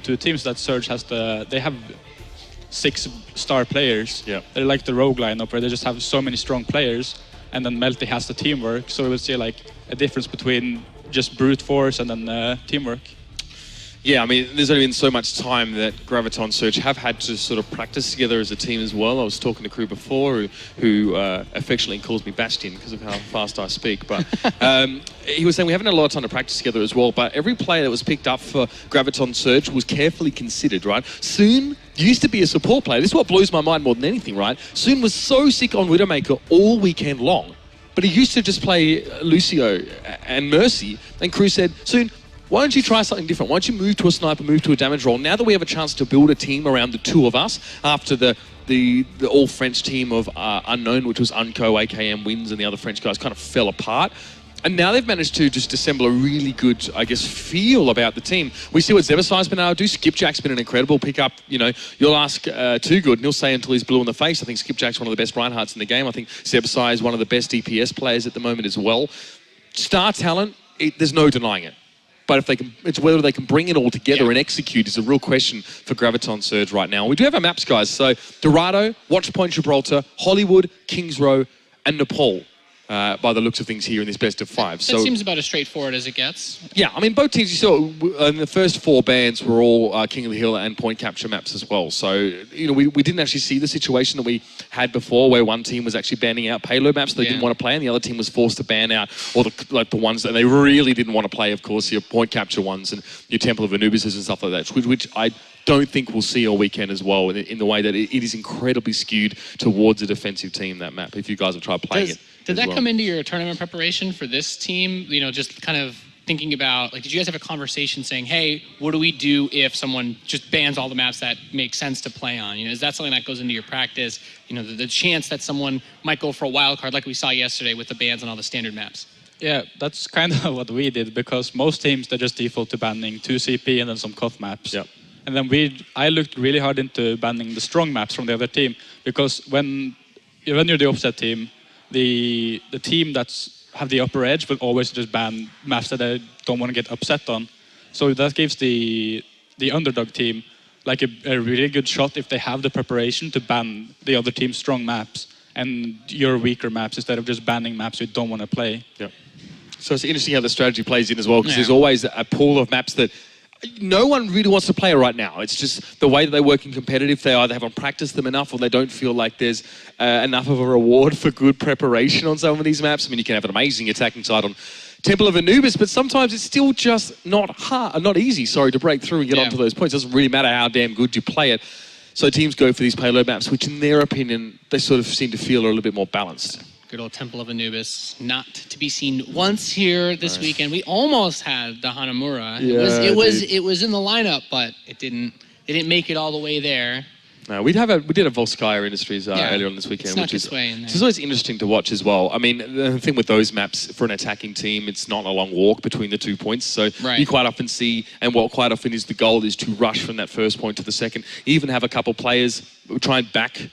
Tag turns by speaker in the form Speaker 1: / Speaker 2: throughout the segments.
Speaker 1: two teams that Surge has they have 6 star players.
Speaker 2: Yeah.
Speaker 1: They're like the rogue lineup where they just have so many strong players, and then Melty has the teamwork. So we would see like a difference between just brute force and then teamwork.
Speaker 2: Yeah, I mean, there's only been so much time that Graviton Surge have had to sort of practice together as a team as well. I was talking to Crew before, who affectionately calls me Bastion because of how fast I speak. But he was saying we haven't had a lot of time to practice together as well. But every player that was picked up for Graviton Surge was carefully considered, right? Soon used to be a support player. This is what blows my mind more than anything, right? Soon was so sick on Widowmaker all weekend long. But he used to just play Lucio and Mercy. And Crew said, Soon, why don't you try something different? Why don't you move to a sniper, move to a damage role? Now that we have a chance to build a team around the two of us, after the all-French team of Unknown, which was Unco, AKM, Wins, and the other French guys kind of fell apart. And now they've managed to just assemble a really good, I guess, feel about the team. We see what Zebasai's been able to do. Skipjack's been an incredible pickup. You know, you'll ask Too Good, and he'll say until he's blue in the face. I think Skipjack's one of the best Reinhardts in the game. I think Zebasai is one of the best DPS players at the moment as well. Star talent, there's no denying it. But if they can, it's whether they can bring it all together and execute is a real question for Graviton Surge right now. We do have our maps, guys. So Dorado, Watchpoint Gibraltar, Hollywood, Kings Row, and Nepal. By the looks of things here in this best of 5.
Speaker 3: So it seems about as straightforward as it gets.
Speaker 2: Yeah, I mean, both teams, you saw in the first 4 bands were all King of the Hill and point capture maps as well. So, you know, we didn't actually see the situation that we had before where one team was actually banning out payload maps that they didn't want to play, and the other team was forced to ban out, or the ones that they really didn't want to play, of course, your point capture ones and your Temple of Anubises and stuff like that, which I don't think we'll see all weekend as well, in the way that it is incredibly skewed towards a defensive team, that map, if you guys have tried playing it.
Speaker 3: Did that come into your tournament preparation for this team? You know, just kind of thinking about, like, did you guys have a conversation saying, hey, what do we do if someone just bans all the maps that make sense to play on? You know, is that something that goes into your practice? You know, the chance that someone might go for a wild card like we saw yesterday with the bans on all the standard maps?
Speaker 1: Yeah, that's kind of what we did, because most teams, they just default to banning 2 CP and then some COF maps.
Speaker 2: Yep.
Speaker 1: And then I looked really hard into banning the strong maps from the other team, because when you're the opposite team, the team that's have the upper edge will always just ban maps that they don't want to get upset on. So that gives the underdog team like a really good shot if they have the preparation to ban the other team's strong maps and your weaker maps, instead of just banning maps you don't want to play.
Speaker 2: Yeah. So it's interesting how the strategy plays in as well, because there's always a pool of maps that no one really wants to play right now. It's just the way that they work in competitive. They either haven't practiced them enough, or they don't feel like there's enough of a reward for good preparation on some of these maps. I mean, you can have an amazing attacking side on Temple of Anubis, but sometimes it's still just not easy, to break through and get onto those points. It doesn't really matter how damn good you play it. So teams go for these payload maps, which in their opinion, they sort of seem to feel are a little bit more balanced.
Speaker 3: Good old Temple of Anubis, not to be seen once here this weekend. We almost had the Hanamura.
Speaker 2: Yeah,
Speaker 3: it was in the lineup, but it didn't make it all the way there.
Speaker 2: No, we did a Volskaya Industries earlier on this weekend, which is always interesting to watch as well. I mean, the thing with those maps for an attacking team, it's not a long walk between the 2 points. So you quite often see, and what quite often is the goal is to rush from that first point to the second. You even have a couple players try and back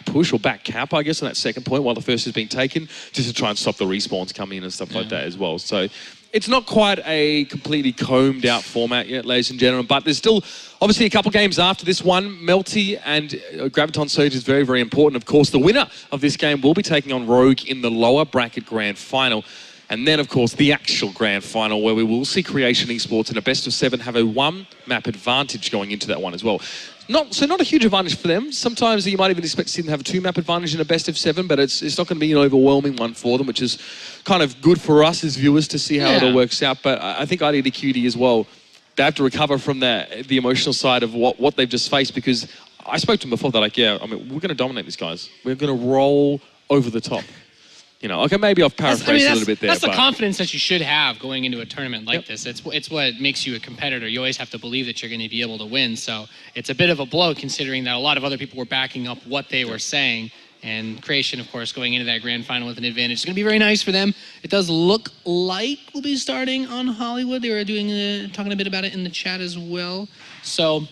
Speaker 2: push or back cap, on that second point while the first is being taken, just to try and stop the respawns coming in and stuff like that as well. So it's not quite a completely combed out format yet, ladies and gentlemen, but there's still obviously a couple games after this one. Melty and Graviton Surge is very, very important. Of course, the winner of this game will be taking on Rogue in the lower bracket grand final. And then, of course, the actual grand final, where we will see Creation Esports in a best of 7 have a 1-map advantage going into that one as well. Not a huge advantage for them. Sometimes you might even expect to see them have a 2-map advantage in a best of 7, but it's not going to be an overwhelming one for them, which is kind of good for us as viewers to see how it all works out. But I think IDD Cutie as well, they have to recover from the emotional side of what they've just faced, because I spoke to them before. They're like, we're going to dominate these guys. We're going to roll over the top. You know, okay, maybe I've paraphrased a little bit there.
Speaker 3: That's the confidence that you should have going into a tournament like this. It's what makes you a competitor. You always have to believe that you're going to be able to win. So it's a bit of a blow, considering that a lot of other people were backing up what they were saying. And Creation, of course, going into that grand final with an advantage. It's going to be very nice for them. It does look like we'll be starting on Hollywood. They were talking a bit about it in the chat as well. So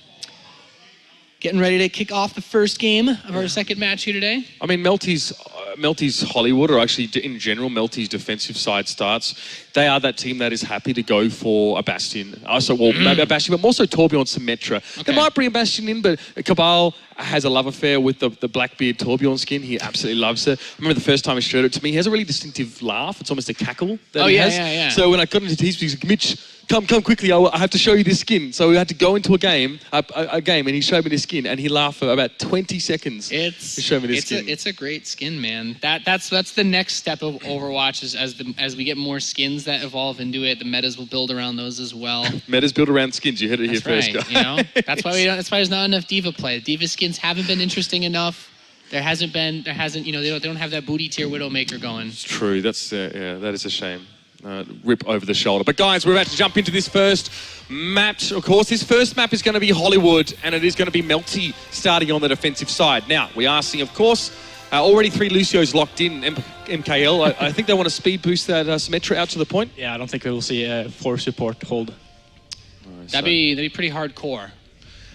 Speaker 3: getting ready to kick off the first game of our second match here today.
Speaker 2: I mean, Melty's Melty's Hollywood, or actually in general Melty's defensive side starts, they are that team that is happy to go for a Bastion. Maybe a Bastion, but more so Torbjorn Symmetra.
Speaker 3: Okay.
Speaker 2: They might bring a Bastion in, but Cabal has a love affair with the Blackbeard Torbjorn skin. He absolutely loves it. I remember the first time he showed it to me, he has a really distinctive laugh. It's almost a cackle that he has.
Speaker 3: Yeah.
Speaker 2: So when I got into teams, he's like, Mitch, come quickly, I have to show you this skin. So we had to go into a game, and he showed me this skin, and he laughed for about 20 seconds to show me this skin.
Speaker 3: It's a great skin, man. That's the next step of Overwatch is as we get more skins that evolve into it, the metas will build around those as well.
Speaker 2: Metas build around skins. You heard it here first, guys.
Speaker 3: You know, that's why there's not enough Diva play. Diva skins haven't been interesting enough. There hasn't, you know, they don't have that booty tier Widowmaker going.
Speaker 2: It's true. That's that is a shame. Rip over the shoulder. But guys, we're about to jump into this first match. Of course, this first map is going to be Hollywood, and it is going to be Melty starting on the defensive side. Now, we are seeing, of course, already 3 Lucios locked in. MKL, I think they want to speed boost that Symmetra out to the point.
Speaker 1: Yeah, I don't think we will see a 4 support hold.
Speaker 3: That'd be pretty hardcore.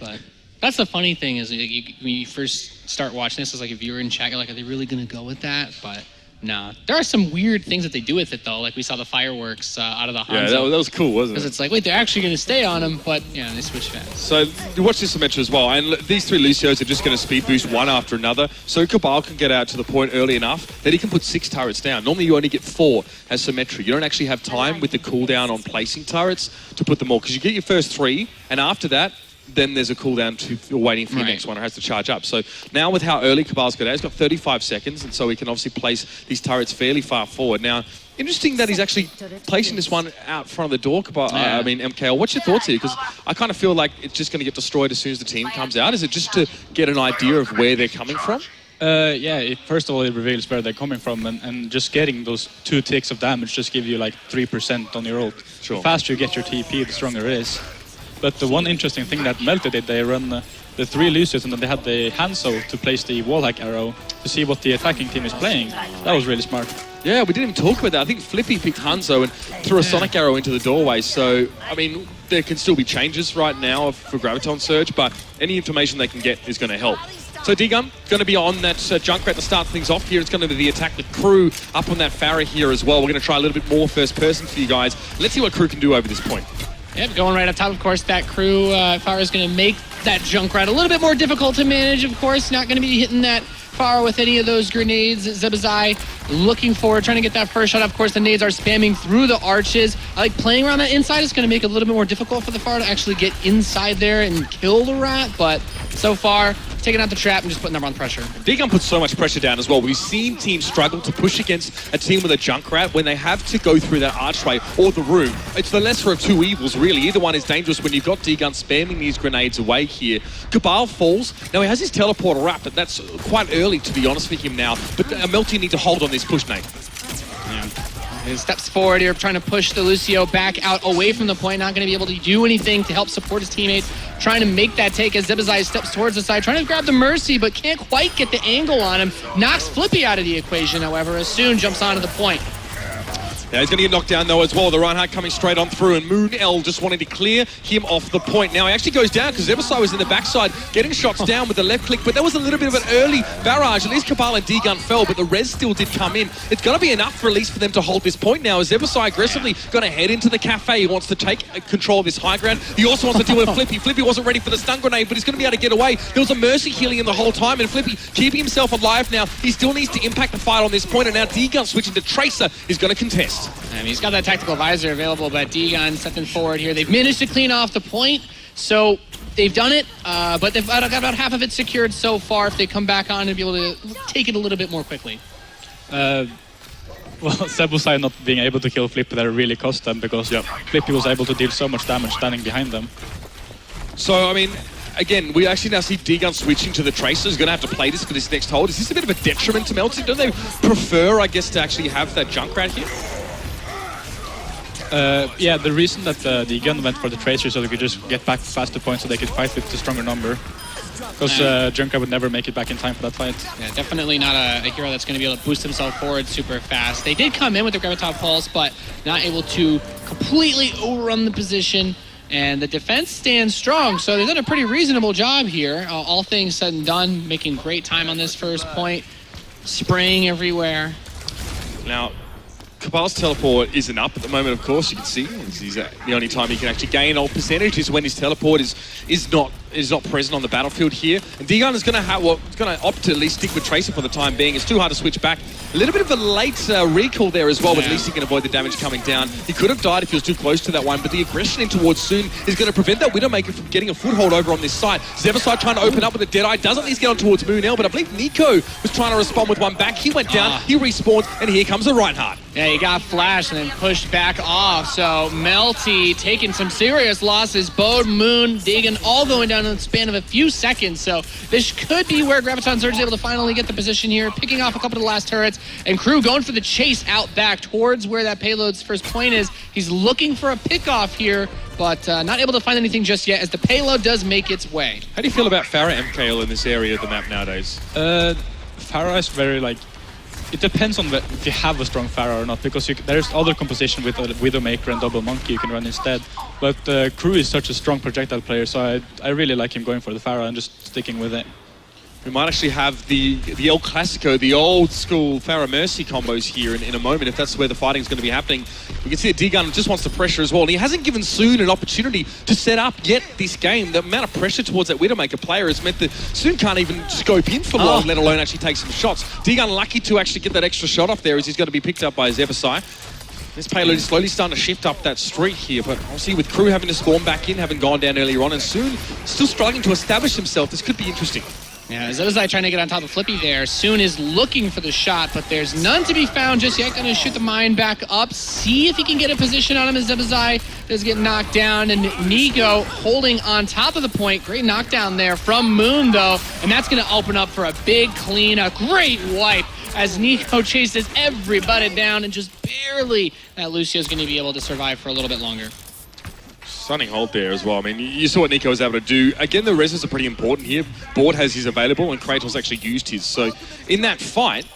Speaker 3: But that's the funny thing is when you first start watching this, it's like if you're in chat, you're like, are they really going to go with that? But nah. There are some weird things that they do with it, though. Like we saw the fireworks out of the Hanzo.
Speaker 2: Yeah, that was cool, wasn't it?
Speaker 3: Because it's like, wait, they're actually going to stay on him, but yeah, they switch fast.
Speaker 2: So you watch this Symmetra as well, and these 3 Lucios are just going to speed boost one after another, so Cabal can get out to the point early enough that he can put 6 turrets down. Normally you only get 4 as Symmetra. You don't actually have time with the cooldown on placing turrets to put them all, because you get your first 3, and after that, then there's a cooldown to waiting for your next one. It has to charge up. So now with how early Cabal's got out, he's got 35 seconds, and so he can obviously place these turrets fairly far forward. Now, interesting that he's actually placing this one out front of the door. I mean, MKL, what's your thoughts here? Because I kind of feel like it's just going to get destroyed as soon as the team comes out. Is it just to get an idea of where they're coming from?
Speaker 1: First of all, it reveals where they're coming from, and just getting those 2 ticks of damage just give you like 3% on your ult.
Speaker 2: Sure.
Speaker 1: The faster you get your TP, the stronger it is. But the one interesting thing that Melty did, they run the 3 Lucius and then they had the Hanzo to place the wallhack arrow to see what the attacking team is playing. That was really smart.
Speaker 2: Yeah, we didn't even talk about that. I think Flippy picked Hanzo and threw a Sonic arrow into the doorway. So, I mean, there can still be changes right now for Graviton Surge, but any information they can get is going to help. So D-Gun, going to be on that Junkrat to start things off here. It's going to be the attack with Crew up on that Pharah here as well. We're going to try a little bit more first person for you guys. Let's see what Crew can do over this point.
Speaker 3: Yep, going right up top, of course, that Crew. Pharah is going to make that Junkrat a little bit more difficult to manage, of course. Not going to be hitting that Pharah with any of those grenades. Zebazai looking forward, trying to get that first shot. Of course, the nades are spamming through the arches. I like playing around that inside. It's going to make it a little bit more difficult for the Pharah to actually get inside there and kill the rat. But so far, taking out the trap and just putting them on pressure.
Speaker 2: D-Gun puts so much pressure down as well. We've seen teams struggle to push against a team with a Junkrat when they have to go through that archway or the room. It's the lesser of 2 evils, really. Either one is dangerous when you've got D-Gun spamming these grenades away here. Cabal falls. Now, he has his teleporter up, but that's quite early, to be honest, for him now. But Melty need to hold on this push, Nate.
Speaker 3: Yeah. He steps forward here, trying to push the Lucio back out away from the point. Not going to be able to do anything to help support his teammates. Trying to make that take as Zebazai steps towards the side. Trying to grab the Mercy, but can't quite get the angle on him. Knocks Flippy out of the equation, however, as soon jumps onto the point.
Speaker 2: Yeah, he's going to get knocked down though as well. The Reinhardt coming straight on through, and Moon L just wanting to clear him off the point. Now he actually goes down because Zebasai was in the backside getting shots down with the left click, but there was a little bit of an early barrage. At least Cabal and D-Gun fell, but the res still did come in. It's going to be enough for at least for them to hold this point now as Zebasai aggressively going to head into the cafe. He wants to take control of this high ground. He also wants to deal with Flippy. Flippy wasn't ready for the stun grenade, but he's going to be able to get away. There was a Mercy healing him the whole time, and Flippy keeping himself alive now. He still needs to impact the fight on this point, and now D-Gun switching to Tracer is going to contest.
Speaker 3: And he's got that tactical visor available, but D-Gun stepping forward here. They've managed to clean off the point, so they've done it, but they've got about half of it secured so far. If they come back on and be able to take it a little bit more quickly.
Speaker 1: Well, Zebusai not being able to kill Flippy there really cost them because Flippy was able to deal so much damage standing behind them.
Speaker 2: So, I mean, again, we actually now see D-Gun switching to the Tracer. He's going to have to play this for this next hold. Is this a bit of a detriment to Melty? Don't they prefer, I guess, to actually have that Junkrat here?
Speaker 1: Yeah, the reason that D-Gun went for the Tracer so they could just get back faster points so they could fight with the stronger number. Because Junkrat would never make it back in time for that fight.
Speaker 3: Yeah, definitely not a hero that's going to be able to boost himself forward super fast. They did come in with the Graviton Pulse, but not able to completely overrun the position. And the defense stands strong, so they've done a pretty reasonable job here. All things said and done, making great time on this first point. spraying everywhere.
Speaker 2: Now, Cabal's teleport isn't up at the moment, of course, you can see. He's the only time he can actually gain ult percentage is when his teleport is not present on the battlefield here. And Digan is going to opt to at least stick with Tracer for the time being. It's too hard to switch back. A little bit of a late recall there as well, but at least he can avoid the damage coming down. He could have died if he was too close to that one, but the aggression in towards Soon is going to prevent that Widowmaker from getting a foothold over on this side. Zephyr's trying to open up with a Deadeye, doesn't at least get on towards Moonell, but I believe Nico was trying to respond with one back. He went down, he respawns, and here comes the Reinhardt.
Speaker 3: Yeah, he got flashed and then pushed back off. So Melty taking some serious losses. Bode, Moon, Digan all going down in the span of a few seconds. So this could be where Graviton Surge is able to finally get the position here, picking off a couple of the last turrets. And Crew going for the chase out back towards where that payload's first point is. He's looking for a pickoff here, but not able to find anything just yet as the payload does make its way.
Speaker 2: How do you feel about Pharah MKL in this area of the map nowadays?
Speaker 1: Pharah is very like... It depends on if you have a strong Pharah or not, because there's other composition with Widowmaker and Double Monkey you can run instead. But Crew is such a strong projectile player, so I really like him going for the Pharah and just sticking with it.
Speaker 2: We might actually have the El Clasico, the old school Pharah Mercy combos here in a moment, if that's where the fighting is going to be happening. We can see that Digan just wants to pressure as well, and he hasn't given Soon an opportunity to set up yet this game. The amount of pressure towards that Widowmaker player has meant that Soon can't even scope in for long, let alone actually take some shots. Digan lucky to actually get that extra shot off there as he's going to be picked up by Zephyr. This payload is slowly starting to shift up that street here, but obviously with Crew having to spawn back in, having gone down earlier on, and Soon still struggling to establish himself, this could be interesting.
Speaker 3: Yeah, Zebazai trying to get on top of Flippy there. Soon is looking for the shot, but there's none to be found just yet. Gonna shoot the mine back up, see if he can get a position on him as Zebazai does get knocked down, and Nico holding on top of the point. Great knockdown there from Moon, though, and that's gonna open up for a big clean, a great wipe as Nico chases everybody down, and just barely that Lucio's gonna be able to survive for a little bit longer.
Speaker 2: Stunning hold there as well. I mean, you saw what Nico was able to do. Again, the reses are pretty important here. Board has his available, and Kratos actually used his. So in that fight,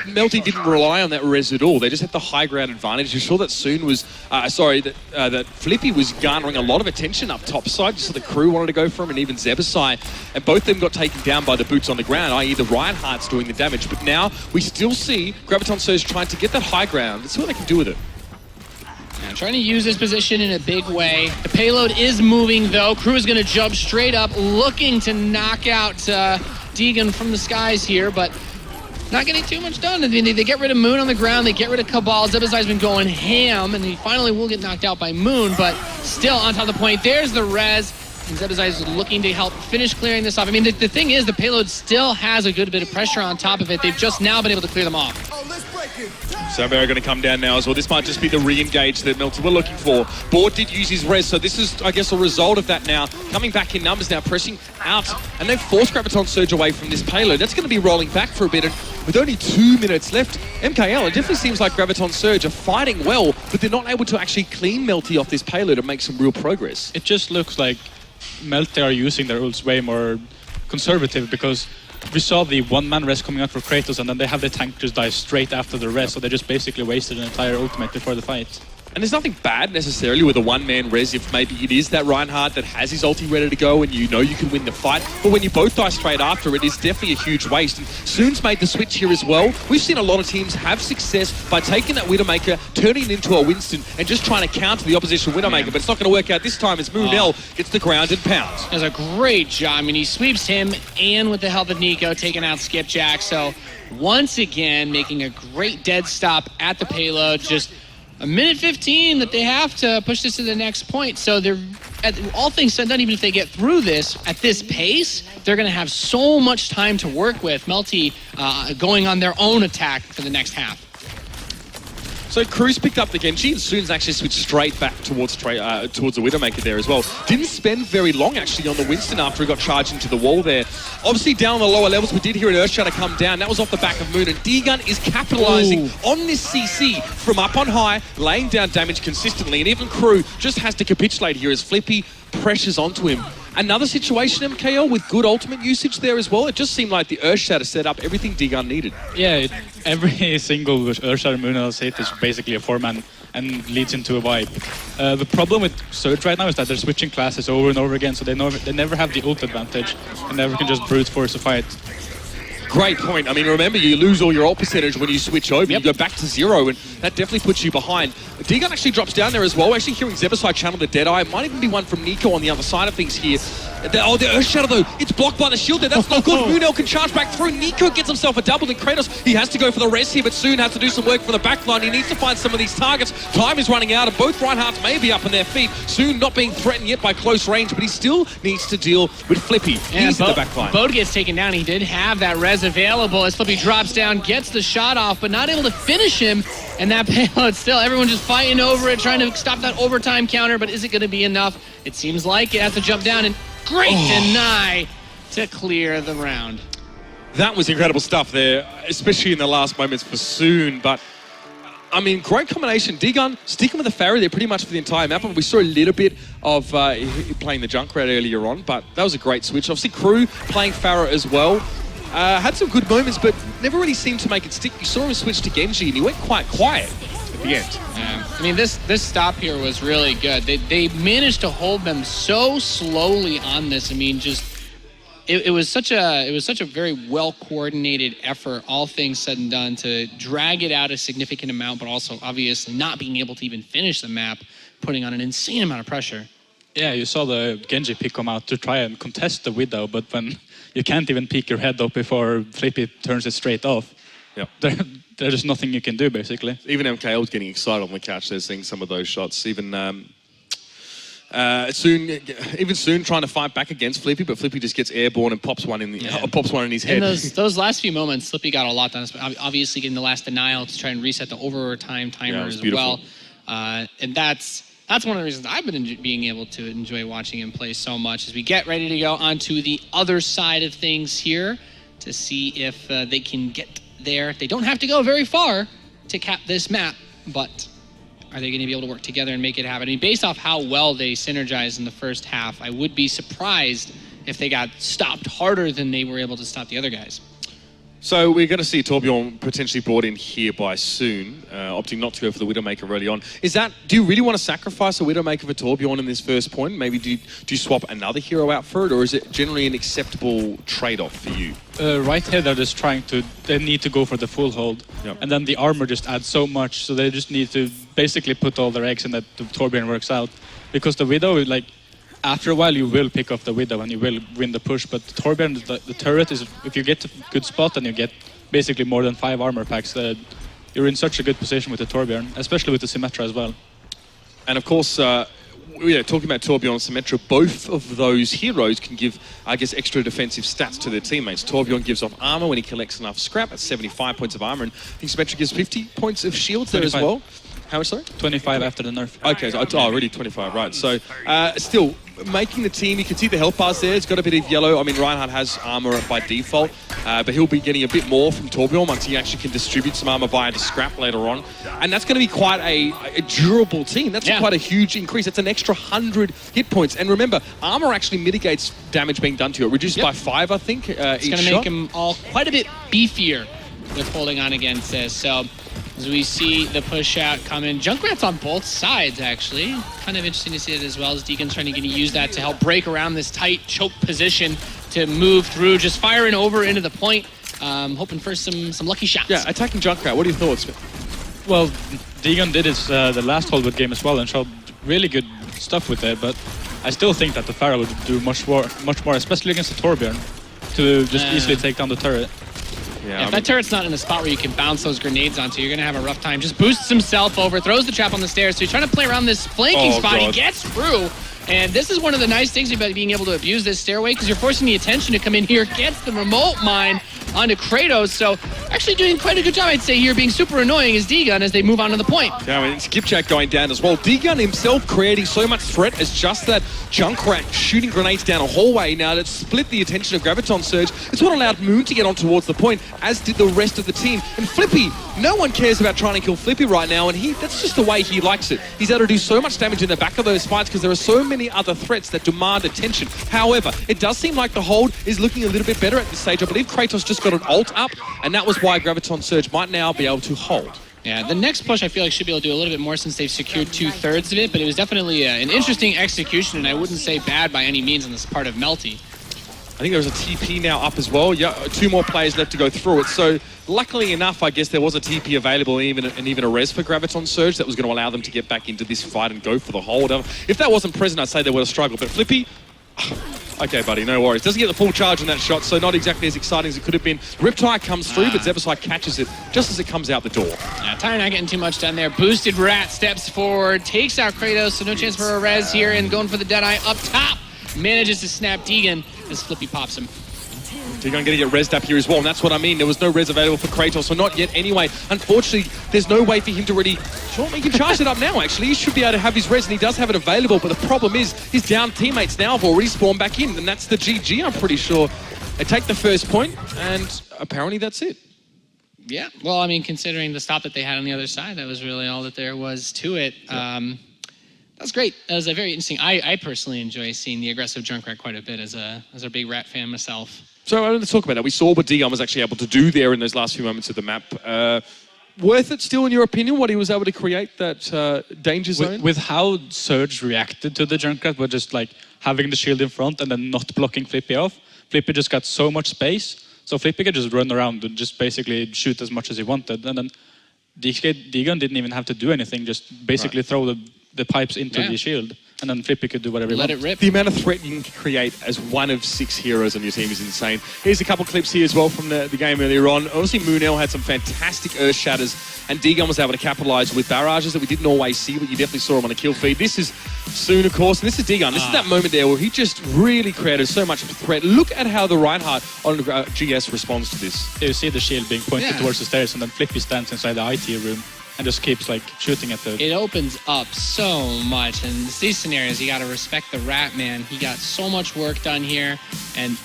Speaker 2: Melty didn't rely on that res at all. They just had the high ground advantage. You saw that Soon was, that Flippy was garnering a lot of attention up top side. You saw the Crew wanted to go for him, and even Zebasai. And both of them got taken down by the boots on the ground, i.e. the Reinhardt's doing the damage. But now we still see Graviton Surge trying to get that high ground. Let's see what they can do with it.
Speaker 3: Yeah, trying to use this position in a big way. The payload is moving, though. Crew is going to jump straight up, looking to knock out Digan from the skies here, but not getting too much done. I mean, they get rid of Moon on the ground, they get rid of Cabal. Zebazai's been going ham, and he finally will get knocked out by Moon, but still on top of the point. There's the res, and Zebazai is looking to help finish clearing this off. I mean, the thing is, the payload still has a good bit of pressure on top of it. They've just now been able to clear them off.
Speaker 2: Saber are going to come down now as well. This might just be the re-engage that Melty were looking for. Board did use his res, so this is, I guess, a result of that now. Coming back in numbers now, pressing out, and they've forced Graviton Surge away from this payload. That's going to be rolling back for a bit, and with only 2 minutes left, MKL, it definitely seems like Graviton Surge are fighting well, but they're not able to actually clean Melty off this payload and make some real progress.
Speaker 1: It just looks like Melty are using their ults way more conservative, because we saw the one-man res coming out for Kratos, and then they have the tank just die straight after the res, so they just basically wasted an entire ultimate before the fight.
Speaker 2: And there's nothing bad necessarily with a one-man res if maybe it is that Reinhardt that has his ulti ready to go and you know you can win the fight. But when you both die straight after, it is definitely a huge waste. And Soon's made the switch here as well. We've seen a lot of teams have success by taking that Widowmaker, turning it into a Winston, and just trying to counter the opposition Widowmaker. But it's not going to work out this time as Moonell gets the ground and pounds.
Speaker 3: Does a great job. I mean, he sweeps him, and with the help of Nico, taking out Skipjack. So once again, making a great dead stop at the payload. Just a minute 15 that they have to push this to the next point. So they're, all things said, not even if they get through this at this pace, they're going to have so much time to work with. Melty going on their own attack for the next half.
Speaker 2: So Cruz picked up the Genji, and Soon's actually switched straight back towards the Widowmaker there as well. Didn't spend very long actually on the Winston after he got charged into the wall there. Obviously down on the lower levels, we did hear an Earthshatter come down. That was off the back of Moon, and Digan is capitalizing on this CC from up on high, laying down damage consistently, and even Crew just has to capitulate here as Flippy pressures onto him. Another situation, MKL, with good ultimate usage there as well. It just seemed like the Earthshatter set up everything Digan needed.
Speaker 1: Yeah, every single Earthshatter Moonell hit is basically a 4-man and leads into a wipe. The problem with Surge right now is that they're switching classes over and over again, so they never have the ult advantage and never can just brute force a fight.
Speaker 2: Great point. I mean, remember, you lose all your ult percentage when you switch over.
Speaker 3: Yep.
Speaker 2: You go back to 0, and that definitely puts you behind. D-Gun actually drops down there as well. We're actually hearing Zebasai channel the Deadeye. Might even be one from Nico on the other side of things here. The Earth Shadow, though, it's blocked by the shield there. That's not good. Munel can charge back through. Nico gets himself a double, and Kratos, he has to go for the rest here, but soon has to do some work for the backline. He needs to find some of these targets. Time is running out, and both Reinhardts may be up on their feet. Soon not being threatened yet by close range, but he still needs to deal with Flippy. He's in the backline.
Speaker 3: Bo gets taken down. He did have that res available as Flippy drops down, gets the shot off, but not able to finish him. And that payload still, everyone just fighting over it, trying to stop that overtime counter, but is it going to be enough? It seems like it has to jump down, and great deny to clear the round.
Speaker 2: That was incredible stuff there, especially in the last moments for Soon, but I mean, great combination. D-Gun sticking with the Pharah there pretty much for the entire map. We saw a little bit of playing the Junkrat earlier on, but that was a great switch. Obviously, Crew playing Pharah as well. Had some good moments, but never really seemed to make it stick. You saw him switch to Genji, and he went quite quiet at the end.
Speaker 3: I mean, this stop here was really good. They managed to hold them so slowly on this. I mean, just it was such a very well coordinated effort, all things said and done, to drag it out a significant amount, but also obviously not being able to even finish the map, putting on an insane amount of pressure.
Speaker 1: Yeah, you saw the Genji pick come out to try and contest the Widow, but when you can't even peek your head up before Flippy turns it straight off, there's just nothing you can do, basically.
Speaker 2: Even MKL was getting excited on the couch there, seeing some of those shots. Even Soon trying to fight back against Flippy, but Flippy just gets airborne and pops one in his head.
Speaker 3: And those last few moments, Flippy got a lot done. Obviously, getting the last denial to try and reset the overtime timer as well. And that's one of the reasons I've been being able to enjoy watching him play so much. As we get ready to go onto the other side of things here to see if they can get there. They don't have to go very far to cap this map, but are they going to be able to work together and make it happen? I mean, based off how well they synergized in the first half, I would be surprised if they got stopped harder than they were able to stop the other guys.
Speaker 2: So we're going to see Torbjorn potentially brought in here by Soon, opting not to go for the Widowmaker early on. Do you really want to sacrifice a Widowmaker for Torbjorn in this first point? Maybe do you swap another hero out for it, or is it generally an acceptable trade-off for you?
Speaker 1: Right here, they're just they need to go for the full hold.
Speaker 2: Yep.
Speaker 1: And then the armor just adds so much, so they just need to basically put all their eggs in that the Torbjorn works out. Because the Widow, like, after a while you will pick off the Widow and you will win the push, but Torbjorn, the turret is, if you get a good spot and you get basically more than 5 armor packs, you're in such a good position with the Torbjorn, especially with the Symmetra as well.
Speaker 2: And of course, talking about Torbjorn and Symmetra, both of those heroes can give, I guess, extra defensive stats to their teammates. Torbjorn gives off armor when he collects enough scrap, at 75 points of armor, and I think Symmetra gives 50 points of shields there 25. As well. How much, sorry? 25
Speaker 1: after the nerf.
Speaker 2: Okay, so already 25, right. So, still, making the team, you can see the health bars there. It's got a bit of yellow. I mean, Reinhardt has armor by default, but he'll be getting a bit more from Torbjorn once he actually can distribute some armor via the scrap later on. And that's going to be quite a durable team. That's quite a huge increase. It's an extra 100 hit points. And remember, armor actually mitigates damage being done to it. Reduced by 5, I think,
Speaker 3: it's going to make them all quite a bit beefier with holding on against this. So, as we see the push out come in. Junkrat's on both sides, actually. Kind of interesting to see it as well, as Deacon's trying to use that to help break around this tight choke position to move through, just firing over into the point, hoping for some lucky shots.
Speaker 2: Yeah, attacking Junkrat, what are your thoughts?
Speaker 1: Well, Deacon did his the last Hollywood game as well and showed really good stuff with it, but I still think that the Pharah would do much more, especially against the Torbjorn, to just easily take down the turret.
Speaker 3: Yeah, if that turret's not in a spot where you can bounce those grenades onto, you're going to have a rough time. Just boosts himself over, throws the trap on the stairs. So he's trying to play around this flanking spot. He gets through. And this is one of the nice things about being able to abuse this stairway, because you're forcing the attention to come in here, gets the remote mine onto Kratos. So actually doing quite a good job, I'd say, here, being super annoying is D-Gun as they move on to the point.
Speaker 2: Yeah, I mean, Skipjack going down as well. D-Gun himself creating so much threat as just that Junkrat shooting grenades down a hallway now that split the attention of Graviton Surge. It's what allowed Moon to get on towards the point, as did the rest of the team. And Flippy, no one cares about trying to kill Flippy right now, and that's just the way he likes it. He's able to do so much damage in the back of those fights because there are so many other threats that demand attention. However, it does seem like the hold is looking a little bit better at this stage. I believe Kratos just got an ult up, and that was why Graviton Surge might now be able to hold.
Speaker 3: Yeah, the next push I feel like should be able to do a little bit more since they've secured 2/3 of it, but it was definitely an interesting execution, and I wouldn't say bad by any means on this part of Melty.
Speaker 2: I think there was a TP now up as well. Yeah, 2 more players left to go through it. So luckily enough, I guess there was a TP available and even a res for Graviton Surge that was going to allow them to get back into this fight and go for the hold. If that wasn't present, I'd say they would have struggled. But Flippy, okay, buddy, no worries. Doesn't get the full charge on that shot, so not exactly as exciting as it could have been. Riptide comes through, but Zebasai catches it just as it comes out the door.
Speaker 3: Tyre not getting too much done there. Boosted Rat steps forward, takes out Kratos, so no chance for a res here, and going for the Deadeye up top. Manages to snap Deegan as Flippy pops him.
Speaker 2: Deegan going to get rezzed up here as well, and that's what I mean. There was no res available for Kratos, so not yet anyway. Unfortunately, there's no way for him to really... Sure, he can charge it up now, actually. He should be able to have his res, and he does have it available, but the problem is his down teammates now have already spawned back in, and that's the GG, I'm pretty sure. They take the first point, and apparently that's it.
Speaker 3: Yeah, well, I mean, considering the stop that they had on the other side, that was really all that there was to it. Yeah. That's great. That was a very interesting. I personally enjoy seeing the aggressive Junkrat quite a bit as a big Rat fan myself.
Speaker 2: So let's talk about that. We saw what Deegan was actually able to do there in those last few moments of the map. Worth it still, in your opinion, what he was able to create, that danger zone?
Speaker 1: With how Surge reacted to the Junkrat, with just like having the shield in front and then not blocking Flippy off, Flippy just got so much space, so Flippy could just run around and just basically shoot as much as he wanted. And then Deegan didn't even have to do anything, just basically throw the pipes into the shield, and then Flippy could do whatever he wanted.
Speaker 3: Let it rip.
Speaker 2: The amount of threat you can create as one of 6 heroes on your team is insane. Here's a couple clips here as well from the game earlier on. Obviously, Moonell had some fantastic Earth Shatters, and Deegan was able to capitalize with barrages that we didn't always see, but you definitely saw him on a kill feed. This is Soon, of course, and this is Deegan. This is that moment there where he just really created so much threat. Look at how the Reinhardt on GS responds to this.
Speaker 1: You see the shield being pointed towards the stairs, and then Flippy stands inside the IT room and just keeps like shooting at the...
Speaker 3: It opens up so much, and these scenarios, you got to respect the Rat, man. He got so much work done here, and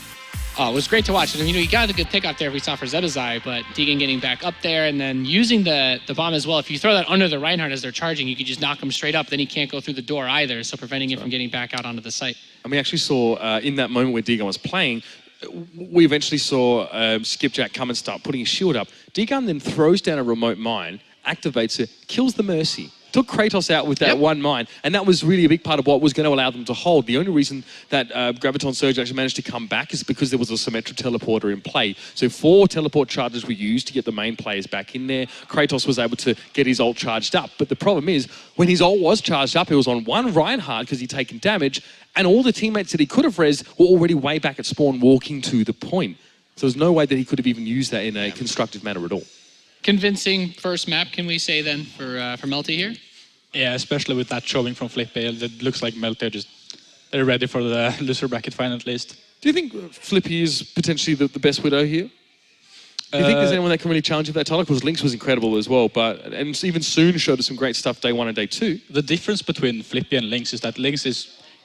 Speaker 3: it was great to watch. And, you know, you got a good pick up there if we saw for Zebazai, but Deegan getting back up there and then using the bomb as well. If you throw that under the Reinhardt as they're charging, you could just knock him straight up. Then he can't go through the door either, so preventing him from getting back out onto the site. And
Speaker 2: we actually saw in that moment where Deegan was playing, we eventually saw Skipjack come and start putting his shield up. Deegan then throws down a remote mine, activates it, kills the Mercy, took Kratos out with that one mine, and that was really a big part of what was going to allow them to hold. The only reason that Graviton Surge actually managed to come back is because there was a Symmetra teleporter in play. So 4 teleport charges were used to get the main players back in there. Kratos was able to get his ult charged up, but the problem is, when his ult was charged up, it was on one Reinhardt because he'd taken damage, and all the teammates that he could have res were already way back at spawn walking to the point. So there's no way that he could have even used that in a constructive manner at all.
Speaker 3: Convincing first map, can we say then, for Melty here?
Speaker 1: Yeah, especially with that showing from Flippy. It looks like Melty they're ready for the loser bracket final at least.
Speaker 2: Do you think Flippy is potentially the best Widow here? Do you think there's anyone that can really challenge him for that title? Because Lynx was incredible as well, and even Soon showed us some great stuff day 1 and day 2.
Speaker 1: The difference between Flippy and Lynx is that Lynx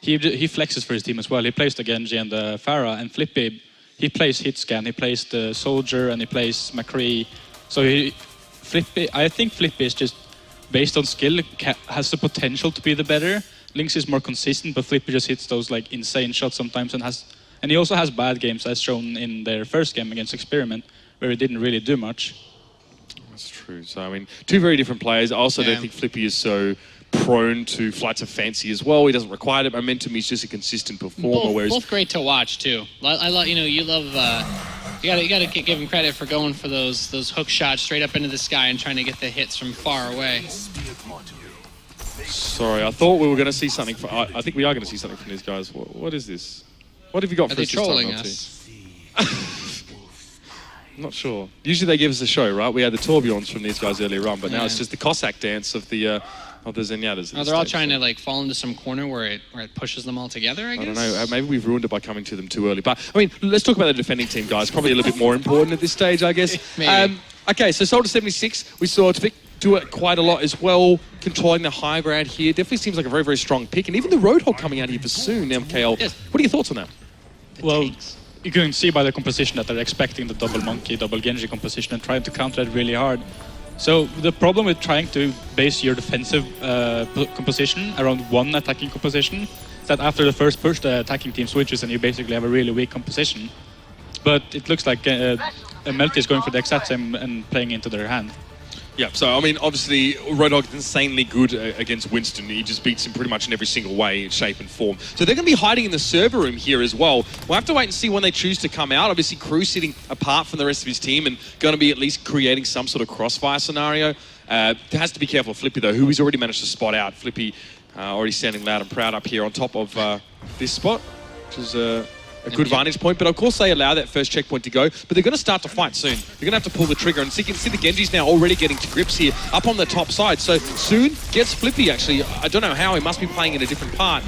Speaker 1: he flexes for his team as well. He plays the Genji and the Pharah, and Flippy, he plays Hitscan, he plays the Soldier, and he plays McCree. So I think Flippy is just, based on skill, has the potential to be the better. Lynx is more consistent, but Flippy just hits those like insane shots sometimes, and he also has bad games, as shown in their first game against Experiment, where he didn't really do much.
Speaker 2: That's true. So I mean, 2 very different players. I also don't think Flippy is so prone to flights of fancy as well. He doesn't require that momentum. He's just a consistent performer.
Speaker 3: Both great to watch too. I love, you love. You gotta give him credit for going for those hook shots straight up into the sky and trying to get the hits from far away.
Speaker 2: Sorry, I thought we were going to see something. I think we are going to see something from these guys. What is this? What have you got for us this time,
Speaker 3: trolling us?
Speaker 2: I'm not sure. Usually they give us a show, right? We had the Torbjorns from these guys earlier on, but now it's just the Cossack dance of the Zenyatas.
Speaker 3: They're all trying to like fall into some corner where it pushes them all together, I guess?
Speaker 2: I don't know. Maybe we've ruined it by coming to them too early. But, I mean, let's talk about the defending team, guys. Probably a little bit more important at this stage, I guess.
Speaker 3: Maybe.
Speaker 2: Okay, so Soldier 76, we saw Tvik do it quite a lot as well, controlling the high ground here. Definitely seems like a very, very strong pick. And even the Roadhog coming out here for soon, MKL.
Speaker 3: Yes.
Speaker 2: What are your thoughts on that?
Speaker 1: Well, you can see by the composition that they're expecting the double Monkey, double Genji composition and trying to counter that really hard. So the problem with trying to base your defensive composition around one attacking composition is that after the first push, the attacking team switches and you basically have a really weak composition. But it looks like Melty is going for the exact same and playing into their hand.
Speaker 2: Yeah, so I mean, obviously, Roadhog is insanely good against Winston. He just beats him pretty much in every single way, shape and form. So they're going to be hiding in the server room here as well. We'll have to wait and see when they choose to come out. Obviously, Crew's sitting apart from the rest of his team and going to be at least creating some sort of crossfire scenario. Has to be careful of Flippy, though, who he's already managed to spot out. Flippy already standing loud and proud up here on top of this spot, which is a good vantage point, but of course they allow that first checkpoint to go, but they're going to start to fight soon. They're going to have to pull the trigger, and so you can see the Genji's now already getting to grips here up on the top side, so soon gets Flippy actually. I don't know how, he must be playing in a different part.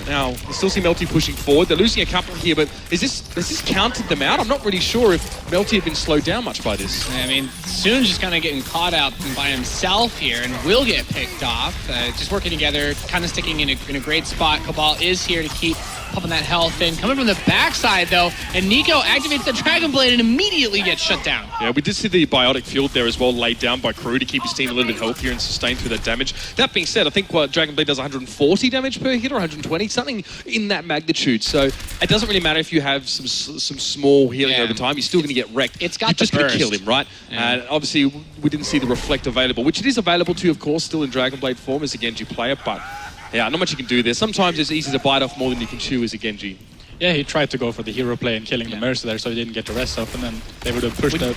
Speaker 2: Now, you still see Melty pushing forward. They're losing a couple here, but has this counted them out? I'm not really sure if Melty had been slowed down much by this.
Speaker 3: I mean, Soon's just kind of getting caught out by himself here and will get picked off. Just working together, kind of sticking in a great spot. Cabal is here to keep pumping that health in. Coming from the backside, though, and Nico activates the Dragon Blade and immediately gets shut down.
Speaker 2: Yeah, we did see the biotic field there as well, laid down by Crew to keep his team a little bit healthier and sustain through that damage. That being said, I think Dragon Blade does 140 damage per hit or 120, something in that magnitude. So it doesn't really matter if you have some small healing over time. You're still going to get wrecked.
Speaker 3: It's got
Speaker 2: You're just going to kill him, right?
Speaker 3: Yeah.
Speaker 2: Obviously, we didn't see the Reflect available, which it is available to, of course, still in Dragon Blade form as a Genji player, but yeah, not much you can do there. Sometimes it's easy to bite off more than you can chew as a Genji.
Speaker 1: Yeah, he tried to go for the hero play and killing the Mercy there, so he didn't get the rest off, and then they would have pushed out.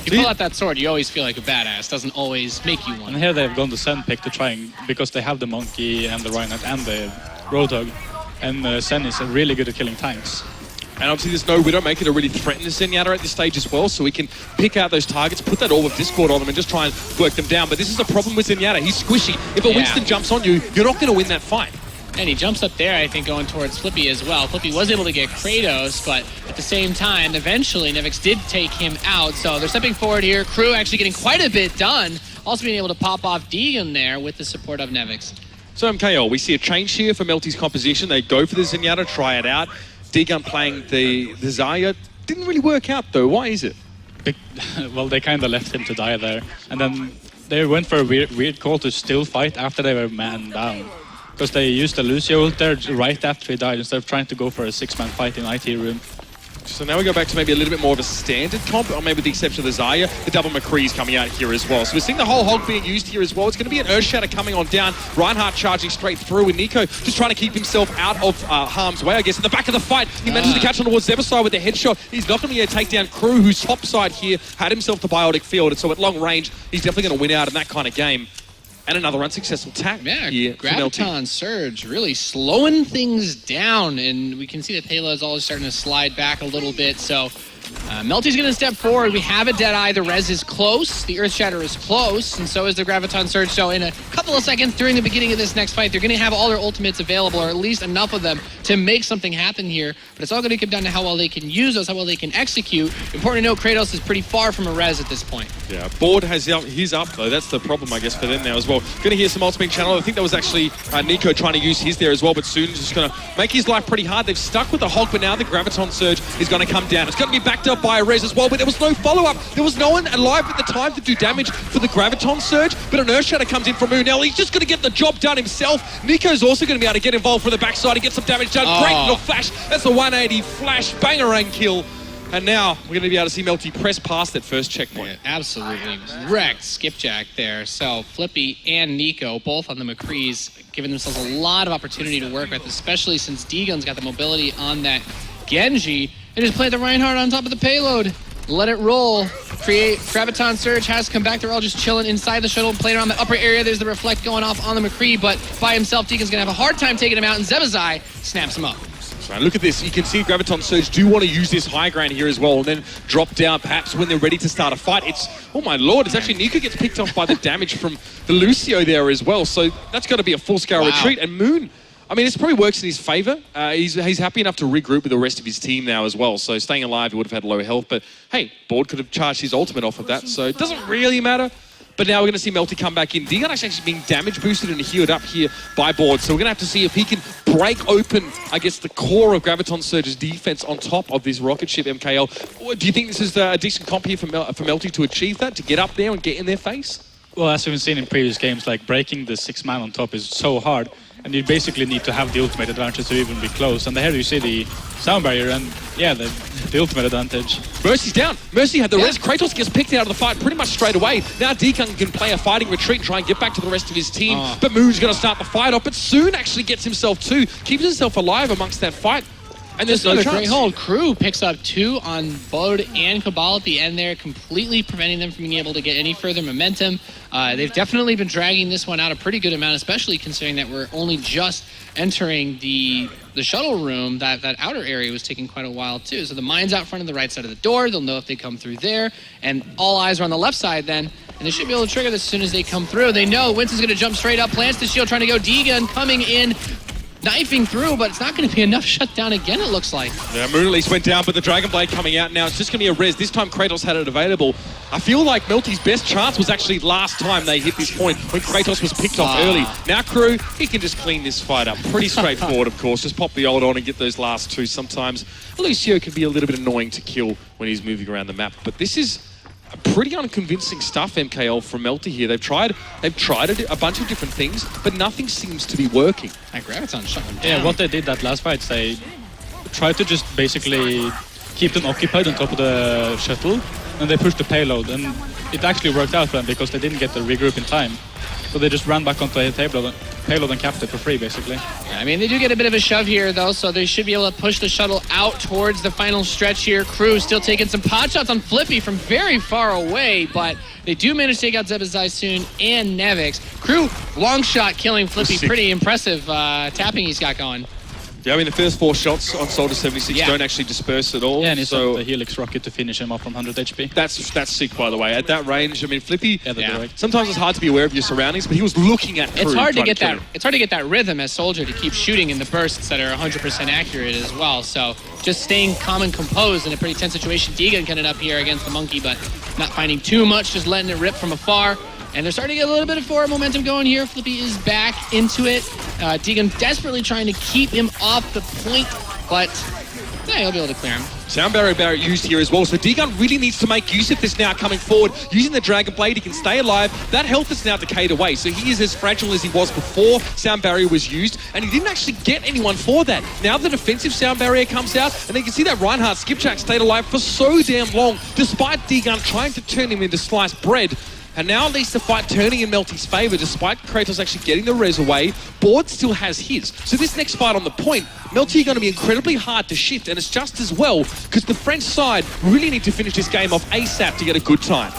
Speaker 3: You pull out that sword, you always feel like a badass. Doesn't always make you one.
Speaker 1: And here they've gone to Sen pick to try and, because they have the Monkey and the Reinhardt and the Roadhog, and Sen is really good at killing tanks.
Speaker 2: And obviously there's no Widowmaker to really threaten the Zenyatta at this stage as well, so we can pick out those targets, put that Orb of Discord on them and just try and work them down. But this is a problem with Zenyatta. He's squishy. If a Winston jumps on you, you're not going to win that fight.
Speaker 3: And he jumps up there, I think, going towards Flippy as well. Flippy was able to get Kratos, but at the same time, eventually, Nevix did take him out. So they're stepping forward here. Crew actually getting quite a bit done. Also being able to pop off Deegan there with the support of Nevix.
Speaker 2: So MKL, we see a change here for Melty's composition. They go for the Zenyatta, try it out. Deegan playing the Zarya. Didn't really work out, though. Why is it?
Speaker 1: Well, they kind of left him to die there. And then they went for a weird call to still fight after they were man down. Because they used the Lucio ult there right after he died instead of trying to go for a 6-man fight in IT room.
Speaker 2: So now we go back to maybe a little bit more of a standard comp, or maybe with the exception of the Zarya. The double McCree's coming out here as well. So we're seeing the whole hog being used here as well. It's going to be an Earthshatter coming on down. Reinhardt charging straight through, and Nico just trying to keep himself out of harm's way, I guess. In the back of the fight, he manages to catch on towards Zebasai with the headshot. He's not going to be able to take down Crew, who's top side here, had himself the biotic field, and so at long range, he's definitely going to win out in that kind of game. And another unsuccessful attack here for Melty.
Speaker 3: Graviton Surge really slowing things down, and we can see the payload's always starting to slide back a little bit. So Melty's going to step forward. We have a Deadeye. The res is close. The Earthshatter is close, and so is the Graviton Surge. So in a couple of seconds during the beginning of this next fight, they're going to have all their ultimates available, or at least enough of them to make something happen here. But it's all going to come down to how well they can use those, how well they can execute. Important to note, Kratos is pretty far from a res at this point.
Speaker 2: Yeah, Board has his up, though. That's the problem, I guess, for them now as well. Going to hear some ultimate channel. I think that was actually Nico trying to use his there as well, but soon just going to make his life pretty hard. They've stuck with the Hog, but now the Graviton Surge is going to come down. It's going to be backed up by a res as well, but there was no follow-up. There was no one alive at the time to do damage for the Graviton Surge, but an Earthshatter comes in from Moonell. He's just going to get the job done himself. Nico's also going to be able to get involved from the backside and get some damage done. Great little flash. That's a 180 flash bangerang kill. And now we're going to be able to see Melty press past that first checkpoint.
Speaker 3: Yeah, absolutely wrecked Skipjack there. So Flippy and Nico, both on the McCrees, giving themselves a lot of opportunity to work with, especially since Deegan's got the mobility on that Genji. And just play the Reinhardt on top of the payload. Let it roll. Create Graviton Surge has come back. They're all just chilling inside the shuttle, playing around the upper area. There's the Reflect going off on the McCree, but by himself, Deegan's going to have a hard time taking him out, and Zebazai snaps him up.
Speaker 2: So look at this. You can see Graviton Surge do want to use this high ground here as well, and then drop down perhaps when they're ready to start a fight. It's, oh my lord, it's actually Nico gets picked off by the damage from the Lucio there as well. So that's got to be a full-scale retreat. And Moon, I mean, this probably works in his favor. He's happy enough to regroup with the rest of his team now as well. So staying alive, he would have had low health. But hey, Board could have charged his ultimate off of that. So it doesn't really matter. But now we're going to see Melty come back in. Deegan actually being damage boosted and healed up here by Board. So we're going to have to see if he can break open, I guess, the core of Graviton Surge's defense on top of this rocket ship, MKL. Do you think this is a decent comp here for Melty to achieve that, to get up there and get in their face?
Speaker 1: Well, as we've seen in previous games, like breaking the 6-man on top is so hard. And you basically need to have the ultimate advantage to even be close. And here you see the sound barrier, and yeah, the the ultimate advantage.
Speaker 2: Mercy's down. Mercy had the res. Kratos gets picked out of the fight pretty much straight away. Now Deacon can play a fighting retreat and try and get back to the rest of his team. But Moon's going to start the fight off. But Soon actually gets himself too. Keeps himself alive amongst that fight. And there's no chance.
Speaker 3: Great hold. Crew picks up 2 on Bode and Cabal at the end there, completely preventing them from being able to get any further momentum. They've definitely been dragging this one out a pretty good amount, especially considering that we're only just entering the shuttle room. That outer area was taking quite a while too. So the mine's out front of the right side of the door. They'll know if they come through there. And all eyes are on the left side then. And they should be able to trigger this as soon as they come through. They know Winston's going to jump straight up, plants the shield, trying to go D-Gun, coming in, knifing through, but it's not going to be enough shutdown again, it looks like.
Speaker 2: Yeah, Moon at least went down, but the Dragon Blade coming out now. It's just going to be a res. This time Kratos had it available. I feel like Melty's best chance was actually last time they hit this point when Kratos was picked off early. Now Crew, he can just clean this fight up. Pretty straightforward, of course. Just pop the ult on and get those last 2. Sometimes Lucio can be a little bit annoying to kill when he's moving around the map, but this is pretty unconvincing stuff, MKL, from Melty here. They've tried a bunch of different things, but nothing seems to be working.
Speaker 3: And Graviton shut them down.
Speaker 1: Yeah, what they did that last fight, they tried to just basically keep them occupied on top of the shuttle, and they pushed the payload, and it actually worked out for them because they didn't get the regroup in time. So they just ran back onto the payload and capped it for free, basically.
Speaker 3: I mean, they do get a bit of a shove here, though, so they should be able to push the shuttle out towards the final stretch here. Crew still taking some pot shots on Flippy from very far away, but they do manage to take out Zebazai soon and Nevix. Crew, long shot killing Flippy. Pretty impressive tapping he's got going.
Speaker 2: Yeah, I mean, the first 4 shots on Soldier 76 don't actually disperse at all.
Speaker 1: Yeah, and he's
Speaker 2: so
Speaker 1: on the Helix rocket to finish him off from 100 HP.
Speaker 2: That's sick, by the way. At that range, I mean, Flippy,
Speaker 1: Yeah.
Speaker 2: sometimes it's hard to be aware of your surroundings, but he was looking at Crew.
Speaker 3: It's hard to get
Speaker 2: kill
Speaker 3: that.
Speaker 2: him.
Speaker 3: It's hard to get that rhythm as Soldier to keep shooting in the bursts that are 100% accurate as well. So just staying calm and composed in a pretty tense situation. Deegan coming up here against the monkey, but not finding too much, just letting it rip from afar. And they're starting to get a little bit of forward momentum going here. Flippy is back into it. Deegan desperately trying to keep him off the point, but yeah, he'll be able to clear him.
Speaker 2: Sound barrier used here as well, so D-Gun really needs to make use of this now coming forward. Using the Dragon Blade, he can stay alive. That health is now decayed away, so he is as fragile as he was before Sound Barrier was used, and he didn't actually get anyone for that. Now the defensive Sound Barrier comes out, and you can see that Reinhardt Skipjack stayed alive for so damn long, despite D-Gun trying to turn him into sliced bread. And now at least the fight turning in Melty's favour, despite Kratos actually getting the res away. Board still has his. So this next fight on the point, Melty are going to be incredibly hard to shift, and it's just as well, because the French side really need to finish this game off ASAP to get a good time.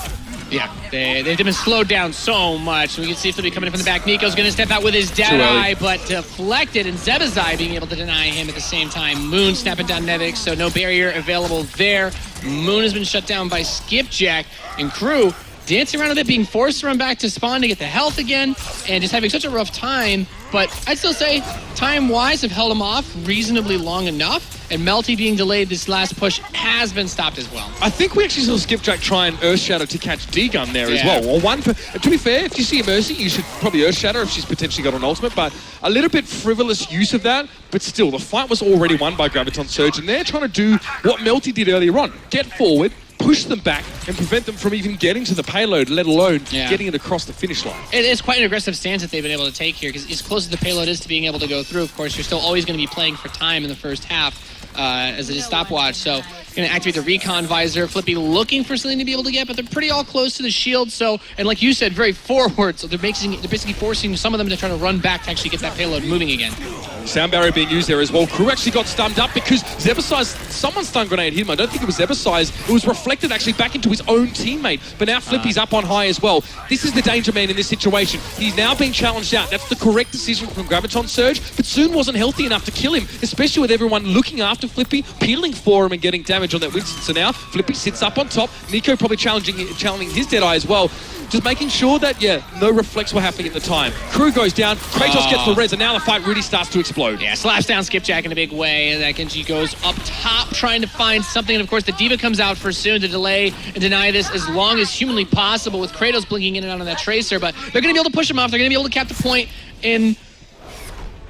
Speaker 3: Yeah, they've been slowed down so much. We can see Flippy coming in from the back. Nico's going to step out with his dead eye, but deflected, and Zebazai being able to deny him at the same time. Moon snapping down Nevix, so no barrier available there. Moon has been shut down by Skipjack, and Crew dancing around a bit, being forced to run back to spawn to get the health again, and just having such a rough time. But I'd still say, time-wise, have held him off reasonably long enough, and Melty being delayed this last push has been stopped as well.
Speaker 2: I think we actually saw Skipjack try and Earth Shadow to catch D-Gun there as well. Or to be fair, if you see a Mercy, you should probably Earth Shadow if she's potentially got an ultimate, but a little bit frivolous use of that. But still, the fight was already won by Graviton Surge, and they're trying to do what Melty did earlier on. Get forward, push them back, and prevent them from even getting to the payload, let alone getting it across the finish line.
Speaker 3: It is quite an aggressive stance that they've been able to take here, because as close as the payload is to being able to go through, of course, you're still always going to be playing for time in the first half as it is stopwatch. So going to activate the recon visor. Flippy looking for something to be able to get, but they're pretty all close to the shield. So, and like you said, very forward. So they're basically forcing some of them to try to run back to actually get that payload moving again.
Speaker 2: Sound barrier being used there as well. Crew actually got stunned up because someone's stun grenade hit him. I don't think it was Zebasai's. It was reflected actually back into his own teammate. But now Flippy's up on high as well. This is the danger man in this situation. He's now being challenged out. That's the correct decision from Graviton Surge, but Soon wasn't healthy enough to kill him, especially with everyone looking after Flippy, peeling for him and getting damage on that Winston. So now Flippy sits up on top. Nico probably challenging his dead eye as well. Just making sure that, no reflects were happening at the time. Crew goes down, Kratos gets the res, and now the fight really starts to explode.
Speaker 3: Yeah, slaps down Skipjack in a big way, and that Genji goes up top trying to find something, and of course the Diva comes out for Soon to delay and deny this as long as humanly possible with Kratos blinking in and out on that Tracer, but they're going to be able to push him off, they're going to be able to cap the point. And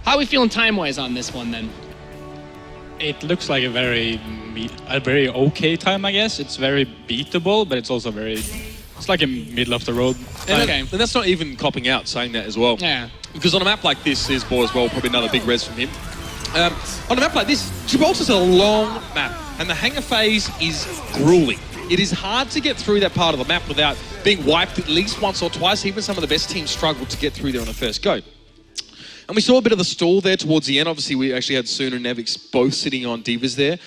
Speaker 3: how are we feeling time-wise on this one then?
Speaker 1: It looks like a very okay time, I guess. It's very beatable, but it's also it's like a middle of the road.
Speaker 2: And that's not even copping out saying that as well.
Speaker 3: Yeah.
Speaker 2: Because on a map like this, there's Bo as well, probably another big res from him. On a map like this, Gibraltar's a long map, and the hangar phase is grueling. It is hard to get through that part of the map without being wiped at least once or twice. Even some of the best teams struggle to get through there on the first go. And we saw a bit of the stall there towards the end. Obviously, we actually had Soon and Nevix both sitting on Divas there.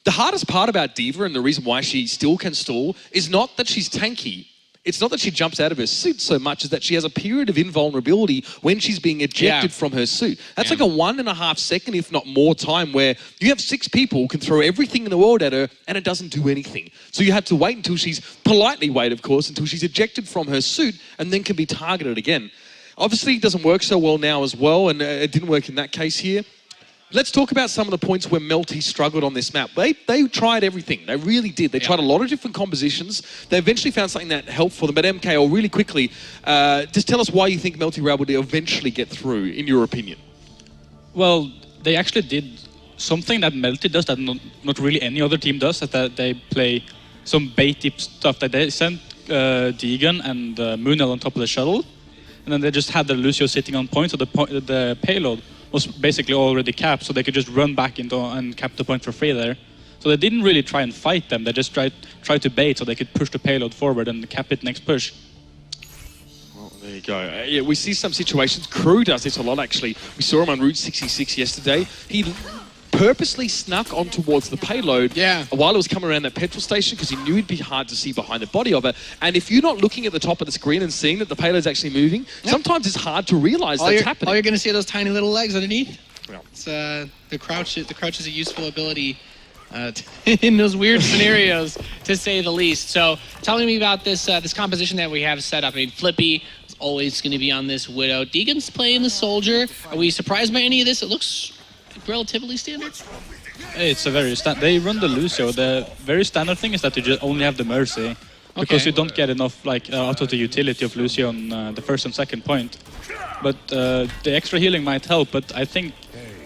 Speaker 2: The hardest part about Diva, and the reason why she still can stall, is not that she's tanky. It's not that she jumps out of her suit so much as that she has a period of invulnerability when she's being ejected from her suit. That's like a 1.5 second, if not more time, where you have 6 people who can throw everything in the world at her and it doesn't do anything. So you have to wait until politely wait, of course, until she's ejected from her suit and then can be targeted again. Obviously, it doesn't work so well now as well, and it didn't work in that case here. Let's talk about some of the points where Melty struggled on this map. They tried everything. They really did. They tried a lot of different compositions. They eventually found something that helped for them. But MKL, really quickly, just tell us why you think Melty were able to eventually get through, in your opinion.
Speaker 1: Well, they actually did something that Melty does that not really any other team does, that they play some baity stuff. That they sent Deegan and Moonel on top of the shuttle, and then they just had the Lucio sitting on point, so the payload was basically already capped, so they could just run back into and cap the point for free there. So they didn't really try and fight them, they just tried to bait so they could push the payload forward and cap it next push.
Speaker 2: Well, there you go. Yeah, we see some situations. Crew does this a lot, actually. We saw him on Route 66 yesterday. He purposely snuck on towards the payload while it was coming around that petrol station because he knew it'd be hard to see behind the body of it. And if you're not looking at the top of the screen and seeing that the payload's actually moving, sometimes it's hard to realize that's happening.
Speaker 3: All you're going to see are those tiny little legs underneath.
Speaker 2: Yeah.
Speaker 3: It's, the crouch is a useful ability in those weird scenarios, to say the least. So tell me about this this composition that we have set up. I mean, Flippy is always going to be on this Widow. Deegan's playing the Soldier. Are we surprised by any of this? It looks relatively standard.
Speaker 1: It's a very they run the Lucio. The very standard thing is that you just only have the Mercy, because you don't get enough out of the utility of Lucio on the first and second point. But the extra healing might help. But I think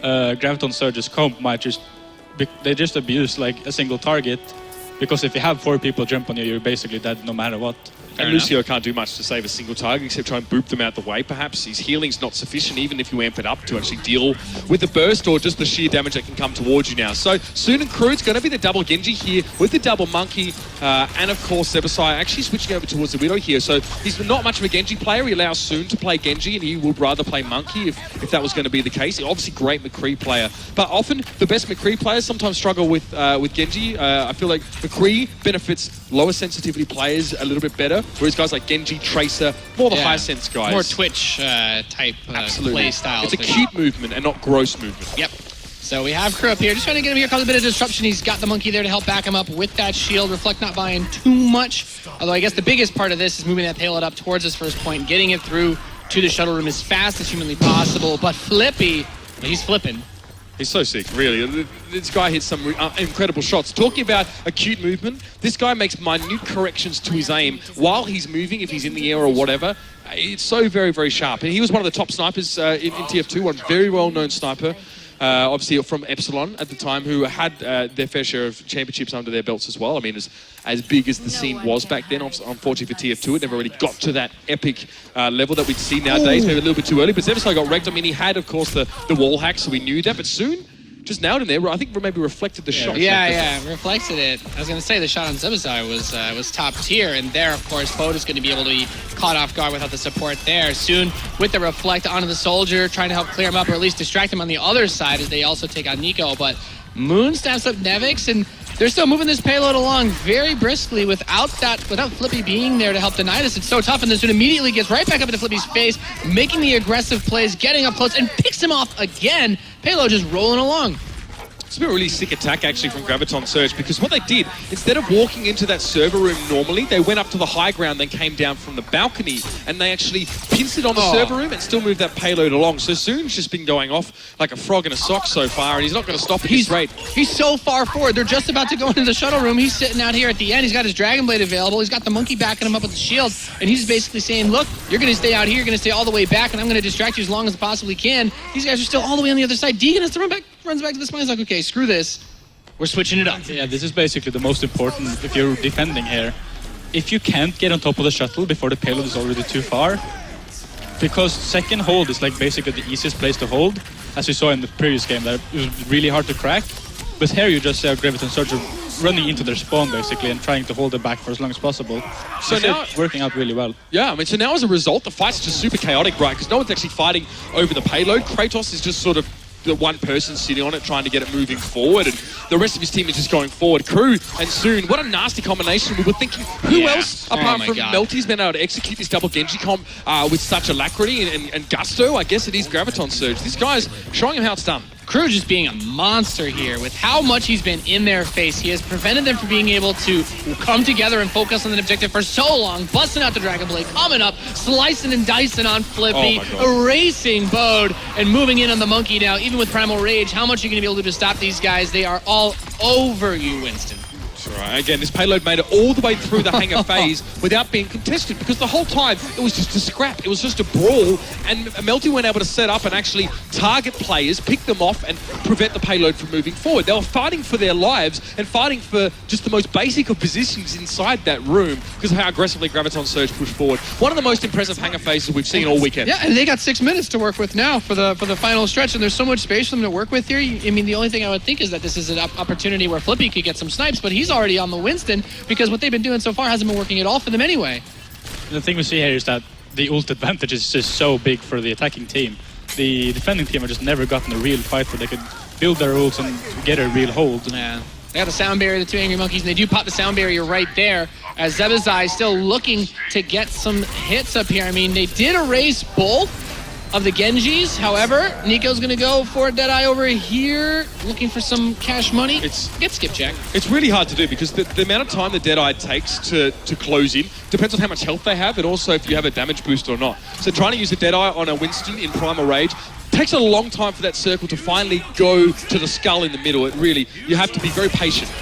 Speaker 1: Graviton Surge's comp might they just abuse like a single target, because if you have 4 people jump on you, you're basically dead no matter what.
Speaker 2: And Lucio can't do much to save a single target except try and boop them out the way, perhaps. His healing's not sufficient, even if you amp it up, to actually deal with the burst or just the sheer damage that can come towards you now. So Soon and Crew, it's going to be the double Genji here with the double Monkey, and of course Zebasai actually switching over towards the Widow here. So he's not much of a Genji player. He allows Soon to play Genji, and he would rather play Monkey if that was going to be the case. Obviously great McCree player, but often the best McCree players sometimes struggle with Genji. I feel like McCree benefits lower sensitivity players a little bit better, whereas guys like Genji, Tracer, more the high sense guys.
Speaker 3: More Twitch type play style.
Speaker 2: It's a cute movement and not gross movement.
Speaker 3: Yep. So we have Crew up here, just trying to get him here, cause a bit of disruption. He's got the Monkey there to help back him up with that shield. Reflect not buying too much, although I guess the biggest part of this is moving that payload up towards his first point, getting it through to the shuttle room as fast as humanly possible. But Flippy, well, he's flipping.
Speaker 2: He's so sick, really. This guy hits some incredible shots. Talking about acute movement, this guy makes minute corrections to his aim while he's moving, if he's in the air or whatever. It's so very, very sharp. And he was one of the top snipers in TF2, one very well-known sniper, obviously from Epsilon at the time, who had their fair share of championships under their belts as well. I mean, as big as the scene was back then, unfortunately for TF2, it never really got to that epic level that we'd see nowadays. Maybe a little bit too early, but Zebasai got wrecked. I mean, he had, of course, the wall hack, so we knew that, but soon just nailed him there. I think maybe reflected the shot.
Speaker 3: Yeah, reflected it. I was going to say the shot on Zebasai was top tier, and there, of course, Bo is going to be able to be caught off guard without the support there. Soon, with the reflect onto the Soldier, trying to help clear him up, or at least distract him on the other side as they also take on Nico. But Moon snaps up Nevix, and they're still moving this payload along very briskly without Flippy being there to help deny this. It's so tough, and then Soon immediately gets right back up into Flippy's face, making the aggressive plays, getting up close, and picks him off again. Payload just rolling along.
Speaker 2: It's been a really sick attack, actually, from Graviton Surge, because what they did, instead of walking into that server room normally, they went up to the high ground, then came down from the balcony, and they actually pinced it on the server room and still moved that payload along. So Soon's just been going off like a frog in a sock so far, and he's not going to stop it. He's
Speaker 3: so far forward. They're just about to go into the shuttle room. He's sitting out here at the end. He's got his Dragon Blade available. He's got the Monkey backing him up with the shield, and he's basically saying, look, you're going to stay out here, you're going to stay all the way back, and I'm going to distract you as long as I possibly can. These guys are still all the way on the other side. Deegan has to runs back to the spine. He's like, okay, screw this. We're switching it up.
Speaker 1: Yeah, this is basically the most important if you're defending here. If you can't get on top of the shuttle before the payload is already too far, because second hold is like basically the easiest place to hold, as we saw in the previous game, that it was really hard to crack. But here you just see Graviton Surge running into their spawn basically and trying to hold it back for as long as possible.
Speaker 2: So now
Speaker 1: it's working out really well.
Speaker 2: Yeah, I mean, so now as a result, the fight's just super chaotic, right? Because no one's actually fighting over the payload. Kratos is just sort of the one person sitting on it trying to get it moving forward, and the rest of his team is just going forward. Crew and Soon, what a nasty combination. We were thinking, who else apart from Melty's been able to execute this double Genji comp with such alacrity and gusto? I guess it is Graviton Surge. This guy's showing him how it's done.
Speaker 3: Crew just being a monster here with how much he's been in their face. He has prevented them from being able to come together and focus on an objective for so long, busting out the Dragon Blade, coming up, slicing and dicing on Flippy, erasing Bode, and moving in on the Monkey now. Even with Primal Rage, how much are you going to be able to do to stop these guys? They are all over you, Winston.
Speaker 2: Right. Again, this payload made it all the way through the hangar phase without being contested, because the whole time it was just a scrap. It was just a brawl, and Melty weren't able to set up and actually target players, pick them off, and prevent the payload from moving forward. They were fighting for their lives and fighting for just the most basic of positions inside that room because of how aggressively Graviton Surge pushed forward. One of the most impressive hangar phases we've seen all weekend.
Speaker 3: Yeah, and they got 6 minutes to work with now for the final stretch, and there's so much space for them to work with here. I mean, the only thing I would think is that this is an opportunity where Flippy could get some snipes, but he's already on the Winston because what they've been doing so far hasn't been working at all for them anyway.
Speaker 1: The thing we see here is that the ult advantage is just so big for the attacking team. The defending team have just never gotten a real fight where they could build their ults and get a real hold.
Speaker 3: Yeah. They got the sound barrier, the two Angry Monkeys, and they do pop the sound barrier right there as Zebazai still looking to get some hits up here. I mean, they did erase both of the Genjis. However, Nico's going to go for Deadeye over here, looking for some cash money. Get skipjack.
Speaker 2: It's really hard to do because the amount of time the Deadeye takes to close in depends on how much health they have and also if you have a damage boost or not. So trying to use the Deadeye on a Winston in Primal Rage takes a long time for that circle to finally go to the skull in the middle. It really, you have to be very patient.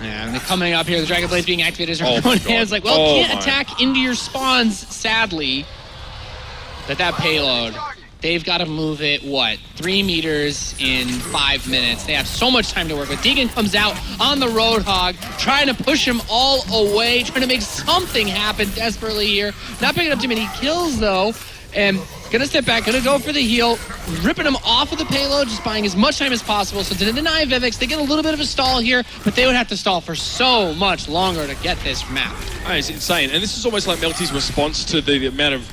Speaker 3: Yeah, and they're coming up here. The Dragon Blade's being activated. It's like, well, can't attack into your spawns, sadly. That payload, they've got to move it, 3 meters in 5 minutes. They have so much time to work with. Deegan comes out on the Roadhog, trying to push him all away, trying to make something happen desperately here. Not picking up too many kills, though. And gonna step back, gonna go for the heal, ripping him off of the payload, just buying as much time as possible. So to deny Vivix, they get a little bit of a stall here, but they would have to stall for so much longer to get this map.
Speaker 2: Oh, it's insane. And this is almost like Melty's response to the amount of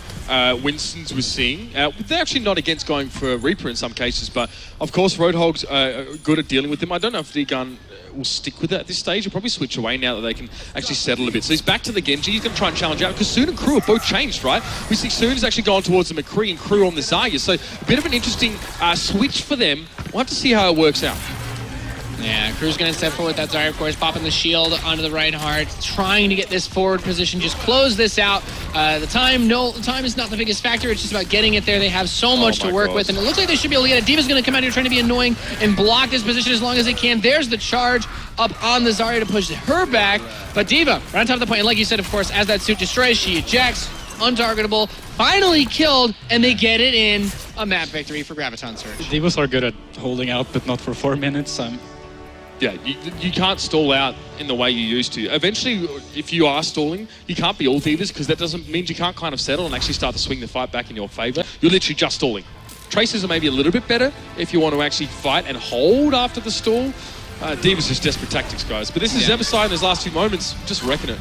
Speaker 2: Winstons we're seeing. They're actually not against going for a Reaper in some cases, but of course Roadhog's good at dealing with them. I don't know if D-Gun will stick with it at this stage. He'll probably switch away now that they can actually settle a bit. So he's back to the Genji. He's going to try and challenge out because Soon and Crew have both changed, right? We see Soon is actually going towards the McCree and Crew on the Zarya. So a bit of an interesting switch for them. We'll have to see how it works out.
Speaker 3: Yeah, Crew's going to step forward with that Zarya, of course, popping the shield onto the Reinhardt, trying to get this forward position, just close this out. The time is not the biggest factor. It's just about getting it there. They have so much to work with, and it looks like they should be able to get it. D.Va's going to come out here trying to be annoying and block this position as long as they can. There's the charge up on the Zarya to push her back, but D.Va right on top of the point, and like you said, of course, as that suit destroys, she ejects, untargetable, finally killed, and they get it in. A map victory for Graviton Surge.
Speaker 1: D.Vas are good at holding out, but not for 4 minutes.
Speaker 2: Yeah, you can't stall out in the way you used to. Eventually, if you are stalling, you can't be all Divas because that doesn't mean you can't kind of settle and actually start to swing the fight back in your favor. You're literally just stalling. Traces are maybe a little bit better if you want to actually fight and hold after the stall. Divas is desperate tactics, guys. But this is Zebazai in his last few moments, just wrecking it.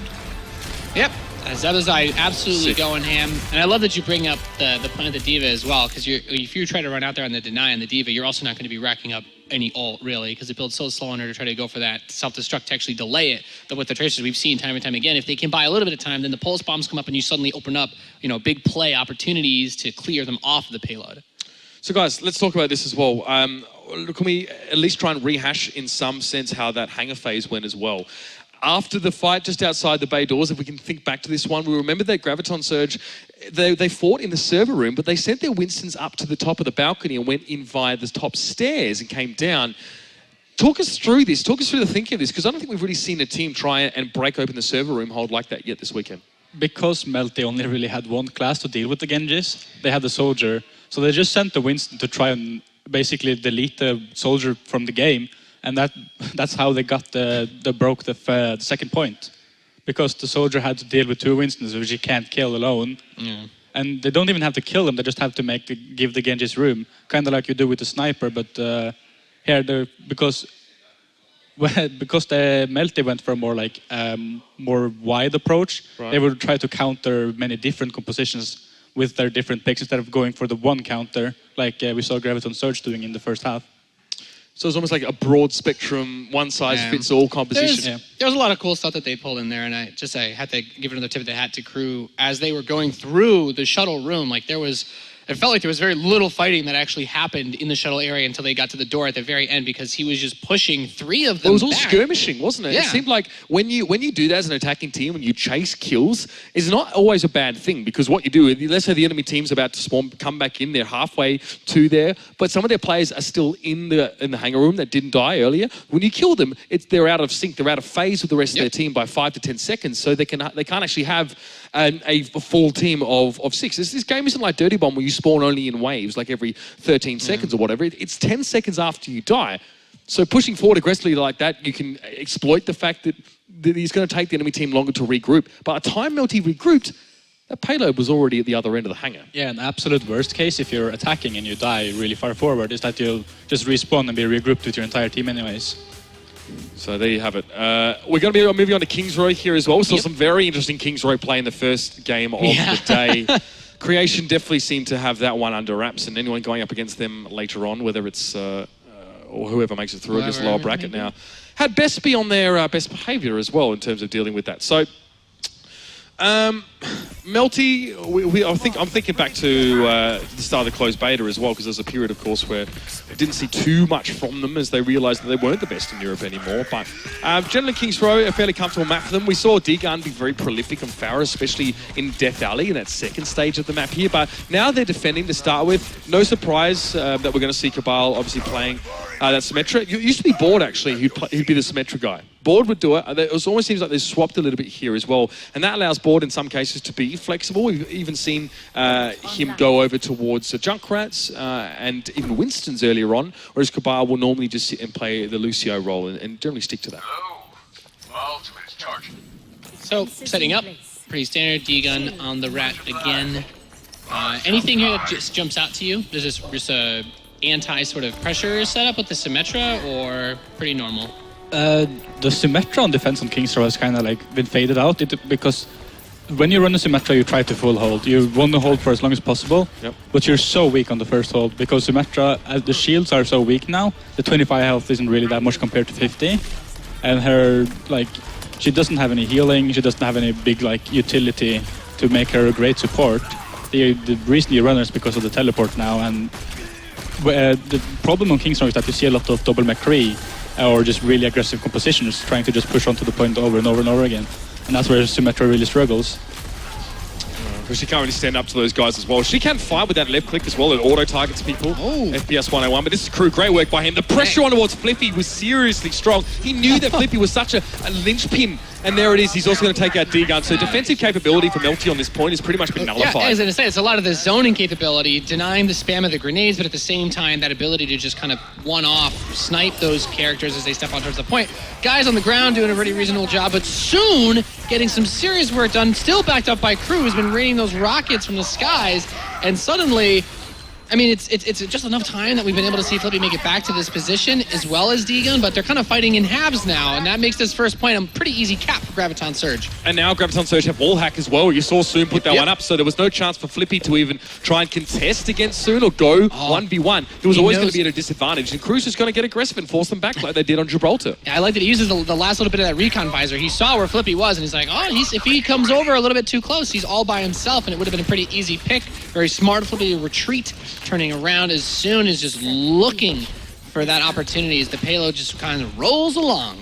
Speaker 3: Yep. Zebazai absolutely going ham. And I love that you bring up the point of the D.Va as well, because if you try to run out there on the deny and the D.Va, you're also not going to be racking up any ult, really, because it builds so slow on her to try to go for that self-destruct to actually delay it. But with the Tracers, we've seen time and time again, if they can buy a little bit of time, then the pulse bombs come up and you suddenly open up, big play opportunities to clear them off the payload.
Speaker 2: So guys, let's talk about this as well. Can we at least try and rehash in some sense how that hangar phase went as well? After the fight just outside the bay doors, if we can think back to this one, we remember that Graviton Surge, they fought in the server room, but they sent their Winstons up to the top of the balcony and went in via the top stairs and came down. Talk us through this. Talk us through the thinking of this, because I don't think we've really seen a team try and break open the server room hold like that yet this weekend.
Speaker 1: Because Melty only really had one class to deal with the Genjis, they had the Soldier, so they just sent the Winston to try and basically delete the Soldier from the game. And that's how they got broke the second point, because the Soldier had to deal with 2 Winstons, which he can't kill alone. Yeah. And they don't even have to kill them, they just have to give the Genjis room. Kind of like you do with the sniper, but here, because the Melty went for a more like more wide approach, they would try to counter many different compositions with their different picks instead of going for the one counter like we saw Graviton Surge doing in the first half.
Speaker 2: So it's almost like a broad spectrum, one size fits all composition.
Speaker 3: There was a lot of cool stuff that they pulled in there, and I had to give another tip of the hat to Crew as they were going through the shuttle room. Like it felt like there was very little fighting that actually happened in the shuttle area until they got to the door at the very end because he was just pushing 3 of them.
Speaker 2: It was all
Speaker 3: back.
Speaker 2: skirmishing, wasn't it?
Speaker 3: Yeah.
Speaker 2: It seemed like when you do that as an attacking team, when you chase kills, it's not always a bad thing because what you do, let's say the enemy team's about to spawn, come back in, they're halfway to there, but some of their players are still in the hangar room that didn't die earlier. When you kill them, they're out of sync, they're out of phase with the rest of their team by 5 to 10 seconds, so they can't actually have a full team of 6. This game isn't like Dirty Bomb where you spawn only in waves, like every 13 seconds or whatever. It's 10 seconds after you die. So pushing forward aggressively like that, you can exploit the fact that he's going to take the enemy team longer to regroup. By the time Melty regrouped, that payload was already at the other end of the hangar.
Speaker 1: Yeah, an absolute worst case if you're attacking and you die really far forward is that you'll just respawn and be regrouped with your entire team anyways.
Speaker 2: So there you have it. We're going to be moving on to Kings Row here as well. We saw some very interesting Kings Row play in the first game of the day. Creation definitely seemed to have that one under wraps, and anyone going up against them later on, whether it's or whoever makes it through this lower bracket now, had best be on their best behaviour as well in terms of dealing with that. So. Melty, I'm thinking back to the start of the closed beta as well, because there's a period, of course, where I didn't see too much from them as they realised that they weren't the best in Europe anymore. But generally, Kings Row, a fairly comfortable map for them. We saw D-Gun be very prolific on Farah, especially in Death Alley in that second stage of the map here. But now they're defending to start with. No surprise that we're going to see Cabal obviously playing that Symmetra. It used to be Board, actually, who'd be the Symmetra guy. Board would do it. It almost seems like they've swapped a little bit here as well. And that allows Board in some cases to be flexible. We've even seen him go over towards Junkrats and even Winston's earlier on, whereas Cabal will normally just sit and play the Lucio role and generally stick to that.
Speaker 3: So, setting up, pretty standard, D-Gun on the Rat again. Anything here that just jumps out to you? Is this just a anti sort of pressure setup with the Symmetra, or pretty normal?
Speaker 1: The Symmetra on defense on Kings Row has kind of like been faded out because when you run a Symmetra, you try to full hold. You want to hold for as long as possible, but you're so weak on the first hold because Symmetra, the shields are so weak now. The 25 health isn't really that much compared to 50, and her she doesn't have any healing. She doesn't have any big utility to make her a great support. The reason you run her is because of the teleport now, and the problem on Kings Row is that you see a lot of double McCree or just really aggressive compositions trying to just push onto the point over and over and over again. And that's where Symmetra really struggles.
Speaker 2: Because she can't really stand up to those guys as well. She can fight with that left click as well. It auto-targets people. FPS 101, but this is Crew. Great work by him. The pressure on towards Flippy was seriously strong. He knew that Flippy was such a linchpin. And there it is. He's also going to take out D-Gun. So defensive capability for Melty on this point has pretty much been nullified.
Speaker 3: Yeah, I was going to say, it's a lot of the zoning capability, denying the spam of the grenades, but at the same time, that ability to just kind of one-off, snipe those characters as they step on towards the point. Guys on the ground doing a pretty reasonable job, but soon getting some serious work done, still backed up by Crew, who's been raining those rockets from the skies, and suddenly, I mean, it's just enough time that we've been able to see Flippy make it back to this position as well as D-Gun, but they're kind of fighting in halves now, and that makes this first point a pretty easy cap for Graviton Surge.
Speaker 2: And now Graviton Surge have wall hack as well. You saw Soon put that one up, so there was no chance for Flippy to even try and contest against Soon or go 1v1. It was always going to be at a disadvantage, and Crew's just going to get aggressive and force them back like they did on Gibraltar.
Speaker 3: Yeah, I like that he uses the last little bit of that recon visor. He saw where Flippy was, and he's like, if he comes over a little bit too close, he's all by himself, and it would have been a pretty easy pick. Very smart of Flippy to retreat, turning around as soon as just looking for that opportunity as the payload just kind of rolls along.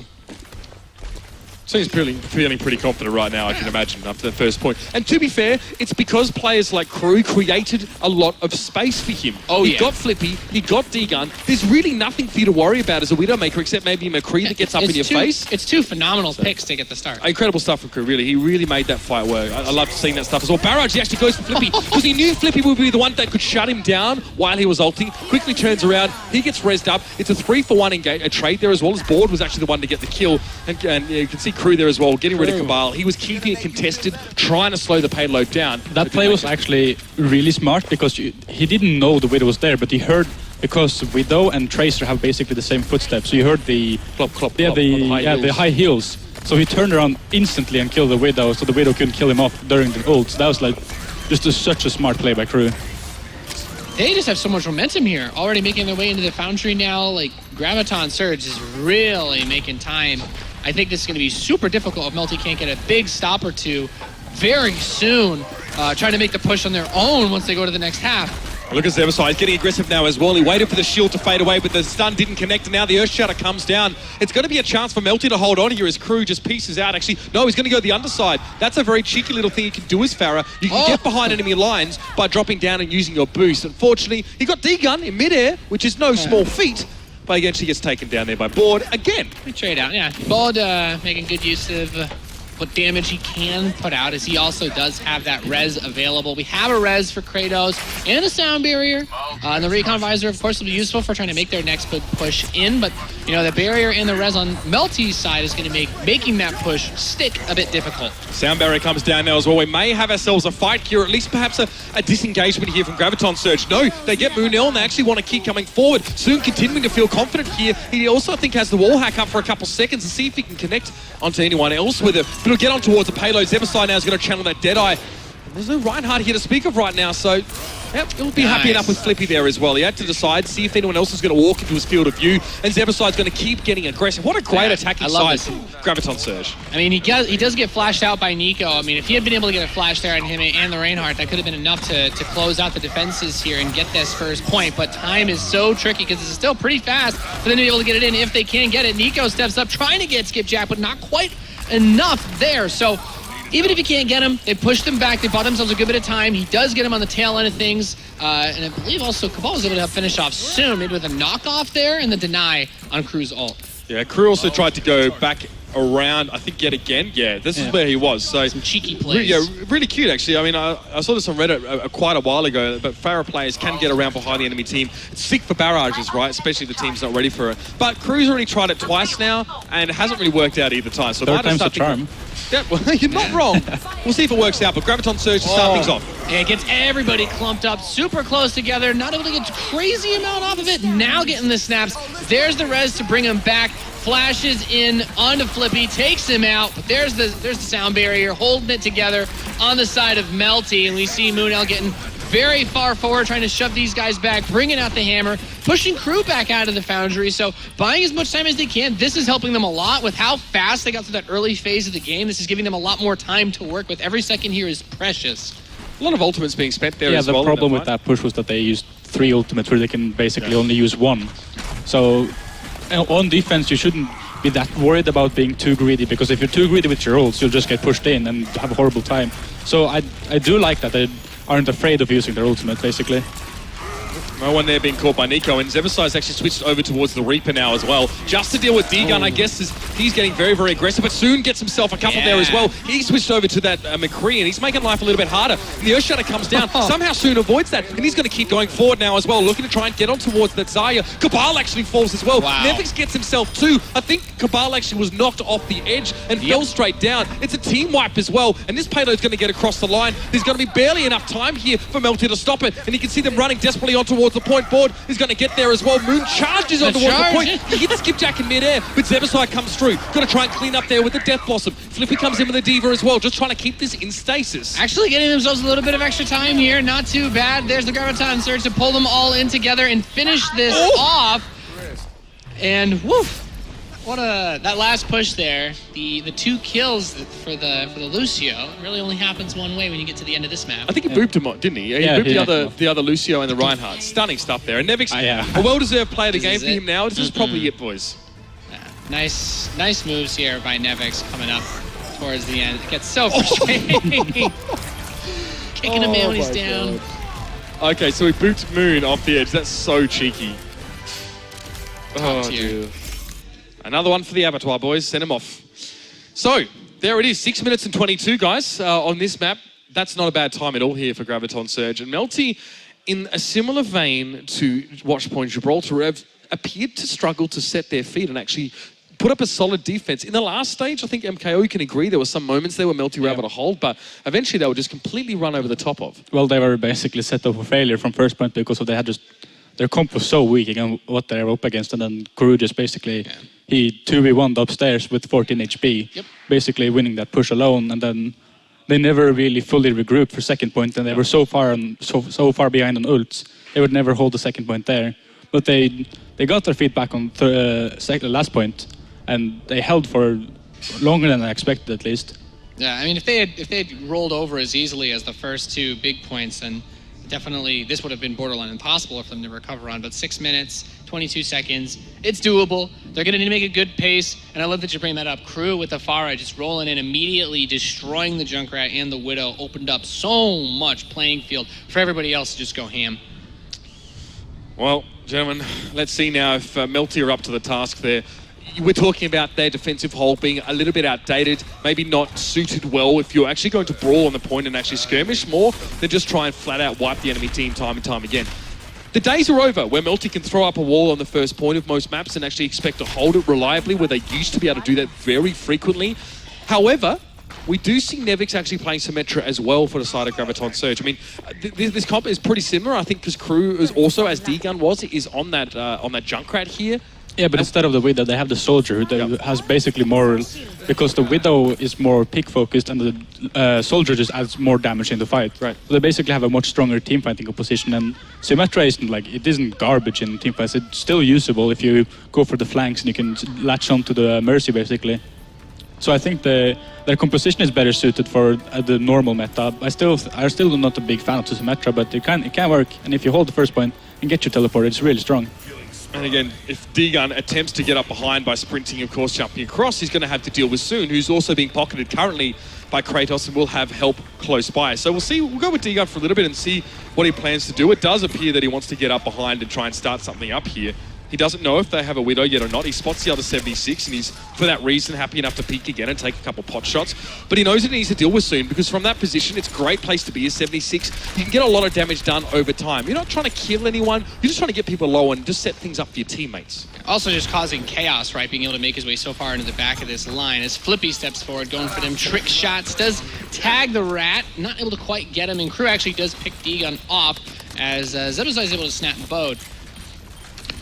Speaker 2: So he's feeling pretty confident right now, I can imagine, after that first point. And to be fair, it's because players like Crew created a lot of space for him. He got Flippy, he got D-Gun. There's really nothing for you to worry about as a Widowmaker except maybe McCree that gets up in your face.
Speaker 3: It's two phenomenal picks to get the start.
Speaker 2: Incredible stuff from Crew, really. He really made that fight work. I love seeing that stuff as well. Barrage, he actually goes for Flippy because he knew Flippy would be the one that could shut him down while he was ulting. Quickly turns around, he gets rezzed up. It's a 3-for-1 engage, a trade there as well as Board was actually the one to get the kill. And you can see Crew there as well, getting rid of Cabal. He was keeping it contested, trying to slow the payload down.
Speaker 1: That play was actually really smart because he didn't know the Widow was there, but he heard, because Widow and Tracer have basically the same footsteps, so you heard the
Speaker 2: Clop, clop,
Speaker 1: yeah,
Speaker 2: clop,
Speaker 1: the high heels. So he turned around instantly and killed the Widow, so the Widow couldn't kill him off during the ult. So that was like just such a smart play by Crew.
Speaker 3: They just have so much momentum here, already making their way into the Foundry now. Like, Graviton Surge is really making time. I think this is going to be super difficult if Melty can't get a big stop or two very soon, trying to make the push on their own once they go to the next half.
Speaker 2: Look at Zebasai getting aggressive now as well. He waited for the shield to fade away, but the stun didn't connect, and now the Earth Shatter comes down. It's going to be a chance for Melty to hold on here as Crew just pieces out. Actually, no, he's going to go the underside. That's a very cheeky little thing you can do as Farah. You can get behind enemy lines by dropping down and using your boost. Unfortunately, he got D-gun in midair, which is no small feat, but he actually gets taken down there by Board again.
Speaker 3: We trade out, yeah. Board making good use of what damage he can put out, as he also does have that res available. We have a res for Kratos and a sound barrier. And the recon visor, of course, will be useful for trying to make their next push in, but you know, the barrier and the res on Melty's side is going to make making that push stick a bit difficult.
Speaker 2: Sound barrier comes down now as well. We may have ourselves a fight here, or at least perhaps a disengagement here from Graviton Surge. No, they get Moonell and they actually want to keep coming forward. Soon continuing to feel confident here. He also, I think, has the wall hack up for a couple seconds to see if he can connect onto anyone else with it. But he'll get on towards the payload. Zebasai now is going to channel that Deadeye. There's no Reinhardt here to speak of right now, so yep, he'll be happy enough with Flippy there as well. He had to decide, see if anyone else is going to walk into his field of view, and Zebasai's going to keep getting aggressive. What a great attacking side from Graviton Surge.
Speaker 3: I mean, he does get flashed out by Nico. I mean, if he had been able to get a flash there on him and the Reinhardt, that could have been enough to close out the defenses here and get this first point. But time is so tricky because it's still pretty fast for them to be able to get it in if they can get it. Nico steps up trying to get Skipjack, but not quite enough there. So even if you can't get him, they pushed him back. They bought themselves a good bit of time. He does get him on the tail end of things. And I believe also Cabal was able to finish off soon, maybe with a knockoff there and the deny on Crew's ult.
Speaker 2: Yeah, Crew also tried to go back around, I think, yet again. Yeah, this is where he was. So
Speaker 3: some cheeky plays.
Speaker 2: Yeah, really cute, actually. I mean, I saw this on Reddit quite a while ago, but Farah players can get around behind the enemy team. It's sick for barrages, right? Especially if the team's not ready for it. But Crew's already tried it twice now, and it hasn't really worked out either time. So
Speaker 1: third time's the charm.
Speaker 2: Yeah, well, you're not wrong. We'll see if it works out, but Graviton Surge to start things off.
Speaker 3: Yeah, it gets everybody clumped up, super close together, not able to get a crazy amount off of it, now getting the snaps. There's the res to bring him back, flashes in onto Flippy, takes him out, but there's the sound barrier, holding it together on the side of Melty, and we see Moonell getting very far forward, trying to shove these guys back, bringing out the hammer, pushing Crew back out of the Foundry. So buying as much time as they can. This is helping them a lot with how fast they got through that early phase of the game. This is giving them a lot more time to work with. Every second here is precious.
Speaker 2: A lot of ultimates being spent there as well.
Speaker 1: Yeah, the problem with that push was that they used 3 ultimates where they can basically only use 1. So on defense, you shouldn't be that worried about being too greedy, because if you're too greedy with your ults, you'll just get pushed in and have a horrible time. So I do like that they aren't afraid of using their ultimate, basically.
Speaker 2: No one there being caught by Nico, and Zebasai's actually switched over towards the Reaper now as well, just to deal with D-Gun, I guess. He's getting very, very aggressive, but soon gets himself a couple there as well. He switched over to that McCree, and he's making life a little bit harder. And the Earth Shatter comes down, somehow soon avoids that, and he's going to keep going forward now as well, looking to try and get on towards that Zarya. Cabal actually falls as well. Nevix gets himself too. I think Cabal actually was knocked off the edge and fell straight down. It's a team wipe as well, and this payload's going to get across the line. There's going to be barely enough time here for Melty to stop it, and you can see them running desperately on towards the point. Board is going to get there as well. Moon charges on towards the point. He hits Skipjack in midair, but Zebasai comes through. Got to try and clean up there with the Death Blossom. Flippy comes in with a Diva as well, just trying to keep this in stasis.
Speaker 3: Actually getting themselves a little bit of extra time here. Not too bad. There's the Graviton Surge to pull them all in together and finish this off. And woof. What that last push there, the 2 kills for the Lucio really only happens one way when you get to the end of this map.
Speaker 2: I think he booped him, didn't he? He booped the other Lucio and the Reinhardt. Stunning stuff there. And Nevix, a well-deserved player of the game for him now. This is probably it, boys.
Speaker 3: Nice moves here by Nevix coming up towards the end. It gets so frustrating. Kicking him out when he's down.
Speaker 2: God. Okay, so he booped Moon off the edge. That's so cheeky. Oh, dude. Another one for the Abattoir, boys. Send him off. So, there it is. 6 minutes and 22, guys, on this map. That's not a bad time at all here for Graviton Surge. And Melty, in a similar vein to Watchpoint Gibraltar, have appeared to struggle to set their feet and actually put up a solid defense. In the last stage, I think MKO, you can agree, there were some moments there where Melty were able to hold, but eventually they were just completely run over the top of.
Speaker 1: Well, they were basically set up for failure from first point because of they had just their comp was so weak against what they were up against, and then Crew just basically he 2v1'd upstairs with 14 HP, basically winning that push alone, and then they never really fully regrouped for second point, and they were so far far behind on ults, they would never hold the second point there. But they got their feet back on last point, and they held for longer than I expected at least.
Speaker 3: Yeah, I mean, if they had rolled over as easily as the first two big points, then definitely this would have been borderline impossible for them to recover on. But 6 minutes, 22 seconds, it's doable. They're going to need to make a good pace, and I love that you bring that up. Crew with the Pharah just rolling in, immediately destroying the Junkrat and the Widow, opened up so much playing field for everybody else to just go ham.
Speaker 2: Well, gentlemen, let's see now if Melty are up to the task there. We're talking about their defensive hold being a little bit outdated, maybe not suited well if you're actually going to brawl on the point and actually skirmish more than just try and flat out wipe the enemy team time and time again. The days are over where Melty can throw up a wall on the first point of most maps and actually expect to hold it reliably, where they used to be able to do that very frequently. However, we do see Nevix actually playing Symmetra as well for the side of Graviton Surge. I mean, this comp is pretty similar, I think, because Crew is also, as D-Gun was, is on that Junkrat here.
Speaker 1: Yeah, but instead of the Widow, they have the Soldier, who has basically more, because the Widow is more pick-focused and the Soldier just adds more damage in the fight.
Speaker 2: Right.
Speaker 1: So they basically have a much stronger team-fighting composition, and Symmetra isn't it isn't garbage in team fights. It's still usable if you go for the flanks and you can latch onto the Mercy, basically. So I think their composition is better suited for the normal meta. I'm still not a big fan of Symmetra, but it can work, and if you hold the first point and get your teleport, it's really strong.
Speaker 2: And again, if D-Gun attempts to get up behind by sprinting, of course, jumping across, he's going to have to deal with Soon, who's also being pocketed currently by Kratos and will have help close by. So we'll go with D-Gun for a little bit and see what he plans to do. It does appear that he wants to get up behind and try and start something up here. He doesn't know if they have a Widow yet or not. He spots the other 76, and he's, for that reason, happy enough to peek again and take a couple pot shots. But he knows that he needs to deal with Soon, because from that position, it's a great place to be as 76. You can get a lot of damage done over time. You're not trying to kill anyone. You're just trying to get people low and just set things up for your teammates.
Speaker 3: Also just causing chaos, right? Being able to make his way so far into the back of this line. As Flippy steps forward, going for them trick shots. Does tag the Rat, not able to quite get him. And Crew actually does pick D-Gun off, as Zebazai is able to snap Bode.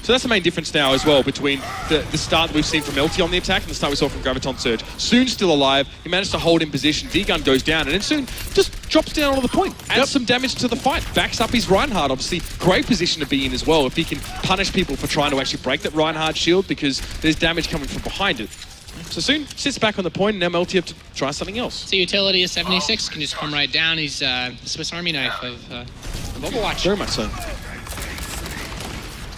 Speaker 2: So that's the main difference now as well between the start that we've seen from Melty on the attack and the start we saw from Graviton Surge. Soon's still alive. He managed to hold in position. D-Gun goes down, and then Soon just drops down onto the point. Adds some damage to the fight. Backs up his Reinhardt. Obviously, great position to be in as well if he can punish people for trying to actually break that Reinhardt shield, because there's damage coming from behind it. So Soon sits back on the point, and now Melty have to try something else.
Speaker 3: So utility of 76 can just come right down. He's the Swiss Army knife of Overwatch.
Speaker 2: Very much so.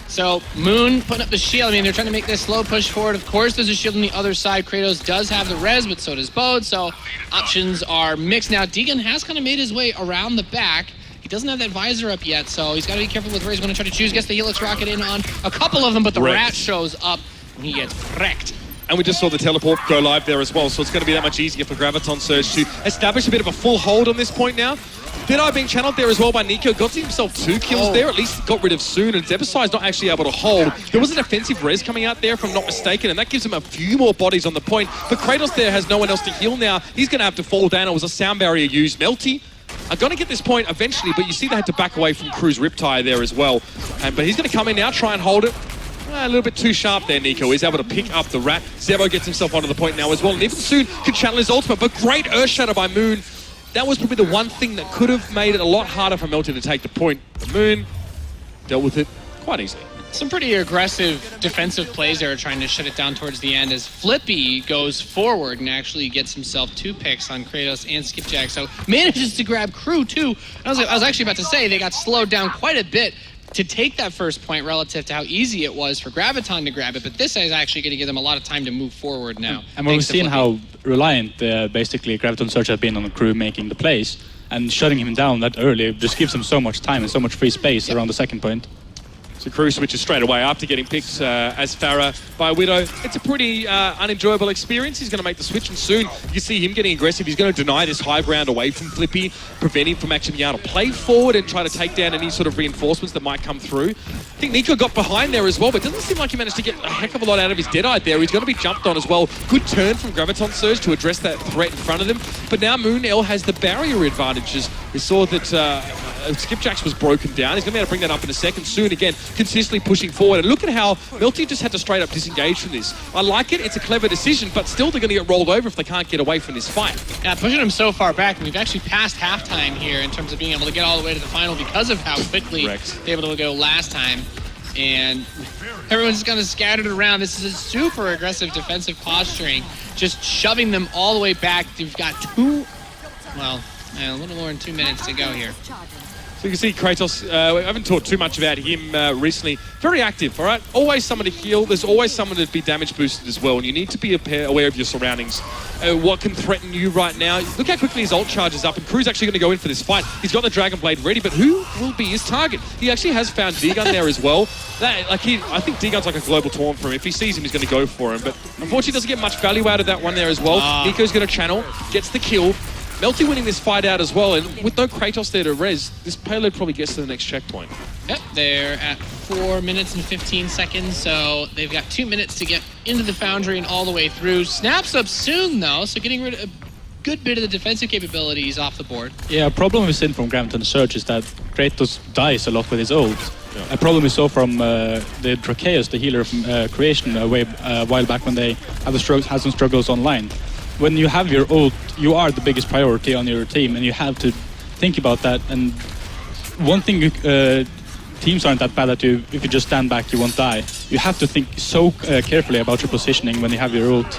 Speaker 3: So Moon putting up the shield. I mean, they're trying to make this slow push forward. Of course, there's a shield on the other side. Kratos does have the res, but so does Bode. So options are mixed. Now, D-Gun has kind of made his way around the back. He doesn't have that visor up yet, so he's got to be careful with where he's going to try to choose. Gets the Helix rocket in on a couple of them, but the Rat shows up and he gets wrecked.
Speaker 2: And we just saw the teleport go live there as well, so it's going to be that much easier for Graviton Surge to establish a bit of a full hold on this point now. Deadeye being channeled there as well by Nico. Got himself 2 kills there. At least got rid of Soon, and Zebazai's not actually able to hold. There was an offensive res coming out there, if I'm not mistaken, and that gives him a few more bodies on the point. But Kratos there has no one else to heal now. He's going to have to fall down. It was a sound barrier used. Melty are going to get this point eventually, but you see they had to back away from Crew's Riptide there as well. But he's going to come in now, try and hold it. A little bit too sharp there, Nico. He's able to pick up the Rat. Zebo gets himself onto the point now as well. And even Soon can channel his ultimate, but great Earth Shatter by Moon. That was probably the one thing that could have made it a lot harder for Melty to take the point. The Moon dealt with it quite easily.
Speaker 3: Some pretty aggressive defensive plays there, trying to shut it down towards the end, as Flippy goes forward and actually gets himself 2 picks on Kratos and Skipjack. So manages to grab Crew too. I was actually about to say they got slowed down quite a bit to take that first point relative to how easy it was for Graviton to grab it, but this is actually going to give them a lot of time to move forward now.
Speaker 1: And we've seen how reliant basically Graviton Surge has been on the Crew making the plays, and shutting him down that early just gives him so much time and so much free space around the second point.
Speaker 2: So Crew switches straight away after getting picked as Farah by Widow. It's a pretty unenjoyable experience. He's going to make the switch, and soon you can see him getting aggressive. He's going to deny this high ground away from Flippy, prevent him from actually being able to play forward and try to take down any sort of reinforcements that might come through. I think Nico got behind there as well, but it doesn't seem like he managed to get a heck of a lot out of his Deadeye there. He's going to be jumped on as well. Good turn from Graviton Surge to address that threat in front of them. But now Moonell has the barrier advantages. We saw that Skipjacks was broken down. He's going to be able to bring that up in a second. Soon again, consistently pushing forward. And look at how Melty just had to straight up disengage from this. I like it. It's a clever decision, but still they're going to get rolled over if they can't get away from this fight.
Speaker 3: Yeah, pushing him so far back. We've actually passed halftime here in terms of being able to get all the way to the final because of how quickly they were able to go last time. And everyone's just kind of scattered around. This is a super aggressive defensive posturing, just shoving them all the way back. You've got a little more than 2 minutes to go here.
Speaker 2: So you can see Kratos, I haven't talked too much about him recently. Very active, all right? Always someone to heal. There's always someone to be damage boosted as well, and you need to be aware of your surroundings. What can threaten you right now? Look how quickly his ult charges up, and Crew's actually going to go in for this fight. He's got the Dragon Blade ready, but who will be his target? He actually has found D-Gun there as well. I think D-Gun's like a global taunt for him. If he sees him, he's going to go for him, but unfortunately doesn't get much value out of that one there as well. Nico's going to channel, gets the kill. Melty winning this fight out as well, and with no Kratos there to res, this payload probably gets to the next checkpoint.
Speaker 3: Yep, they're at 4 minutes and 15 seconds, so they've got 2 minutes to get into the Foundry and all the way through. Snaps up soon, though, so getting rid of a good bit of the defensive capabilities off the board.
Speaker 1: Yeah, a problem we've seen from Graviton Surge is that Kratos dies a lot with his ult. Yeah. A problem we saw from the Drakeus, the healer from Creation, a while back when they had some struggles online. When you have your ult, you are the biggest priority on your team, and you have to think about that. And one thing, teams aren't that bad at you. If you just stand back, you won't die. You have to think so carefully about your positioning when you have your ult.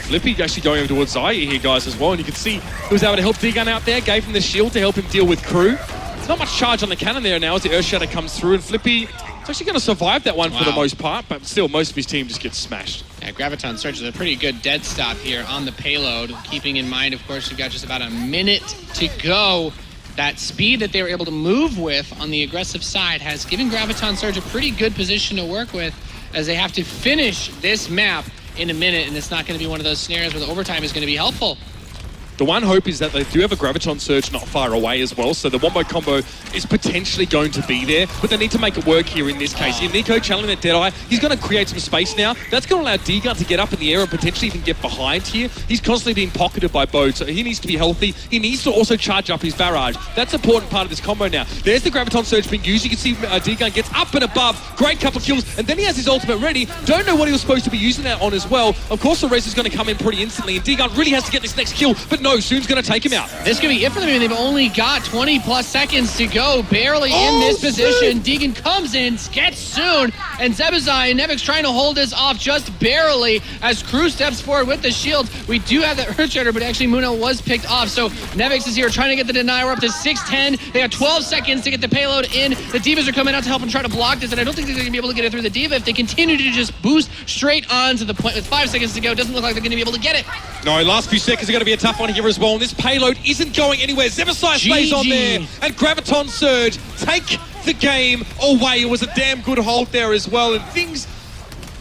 Speaker 2: Flippy actually going over towards Zaya here, guys, as well. And you can see he was able to help D-Gun out there, gave him the shield to help him deal with Crew. Not much charge on the cannon there now as the Earthshatter comes through, and Flippy is actually going to survive that one for the most part, but still, most of his team just gets smashed.
Speaker 3: Yeah, Graviton Surge is a pretty good dead stop here on the payload, keeping in mind, of course, you've got just about a minute to go. That speed that they were able to move with on the aggressive side has given Graviton Surge a pretty good position to work with as they have to finish this map in a minute, and it's not going to be one of those scenarios where the overtime is going to be helpful.
Speaker 2: The one hope is that they do have a Graviton Surge not far away as well, so the wombo combo is potentially going to be there, but they need to make it work here in this case. Nico channeling that Deadeye, he's going to create some space now. That's going to allow D-Gun to get up in the air and potentially even get behind here. He's constantly being pocketed by Bo, so he needs to be healthy. He needs to also charge up his barrage. That's an important part of this combo now. There's the Graviton Surge being used. You can see D-Gun gets up and above. Great couple kills, and then he has his ultimate ready. Don't know what he was supposed to be using that on as well. Of course, the res is going to come in pretty instantly, and D-Gun really has to get this next kill, but no, Soon's going to take him out.
Speaker 3: This could be it for them. They've only got 20 plus seconds to go, barely in this position. Deegan comes in, gets Soon, and Zebazai and Nevix trying to hold this off just barely as Crew steps forward with the shield. We do have that Earthshatter, but actually Muno was picked off, so Nevix is here trying to get the deny. We're up to 6:10. They got 12 seconds to get the payload in. The Divas are coming out to help and try to block this, and I don't think they're going to be able to get it through the Diva if they continue to just boost straight on to the point with 5 seconds to go. Doesn't look like they're going to be able to get it.
Speaker 2: No, last few seconds are going to be a tough one here as well, and this payload isn't going anywhere. Zebasai stays on there, and Graviton Surge take the game away. It was a damn good hold there as well, and things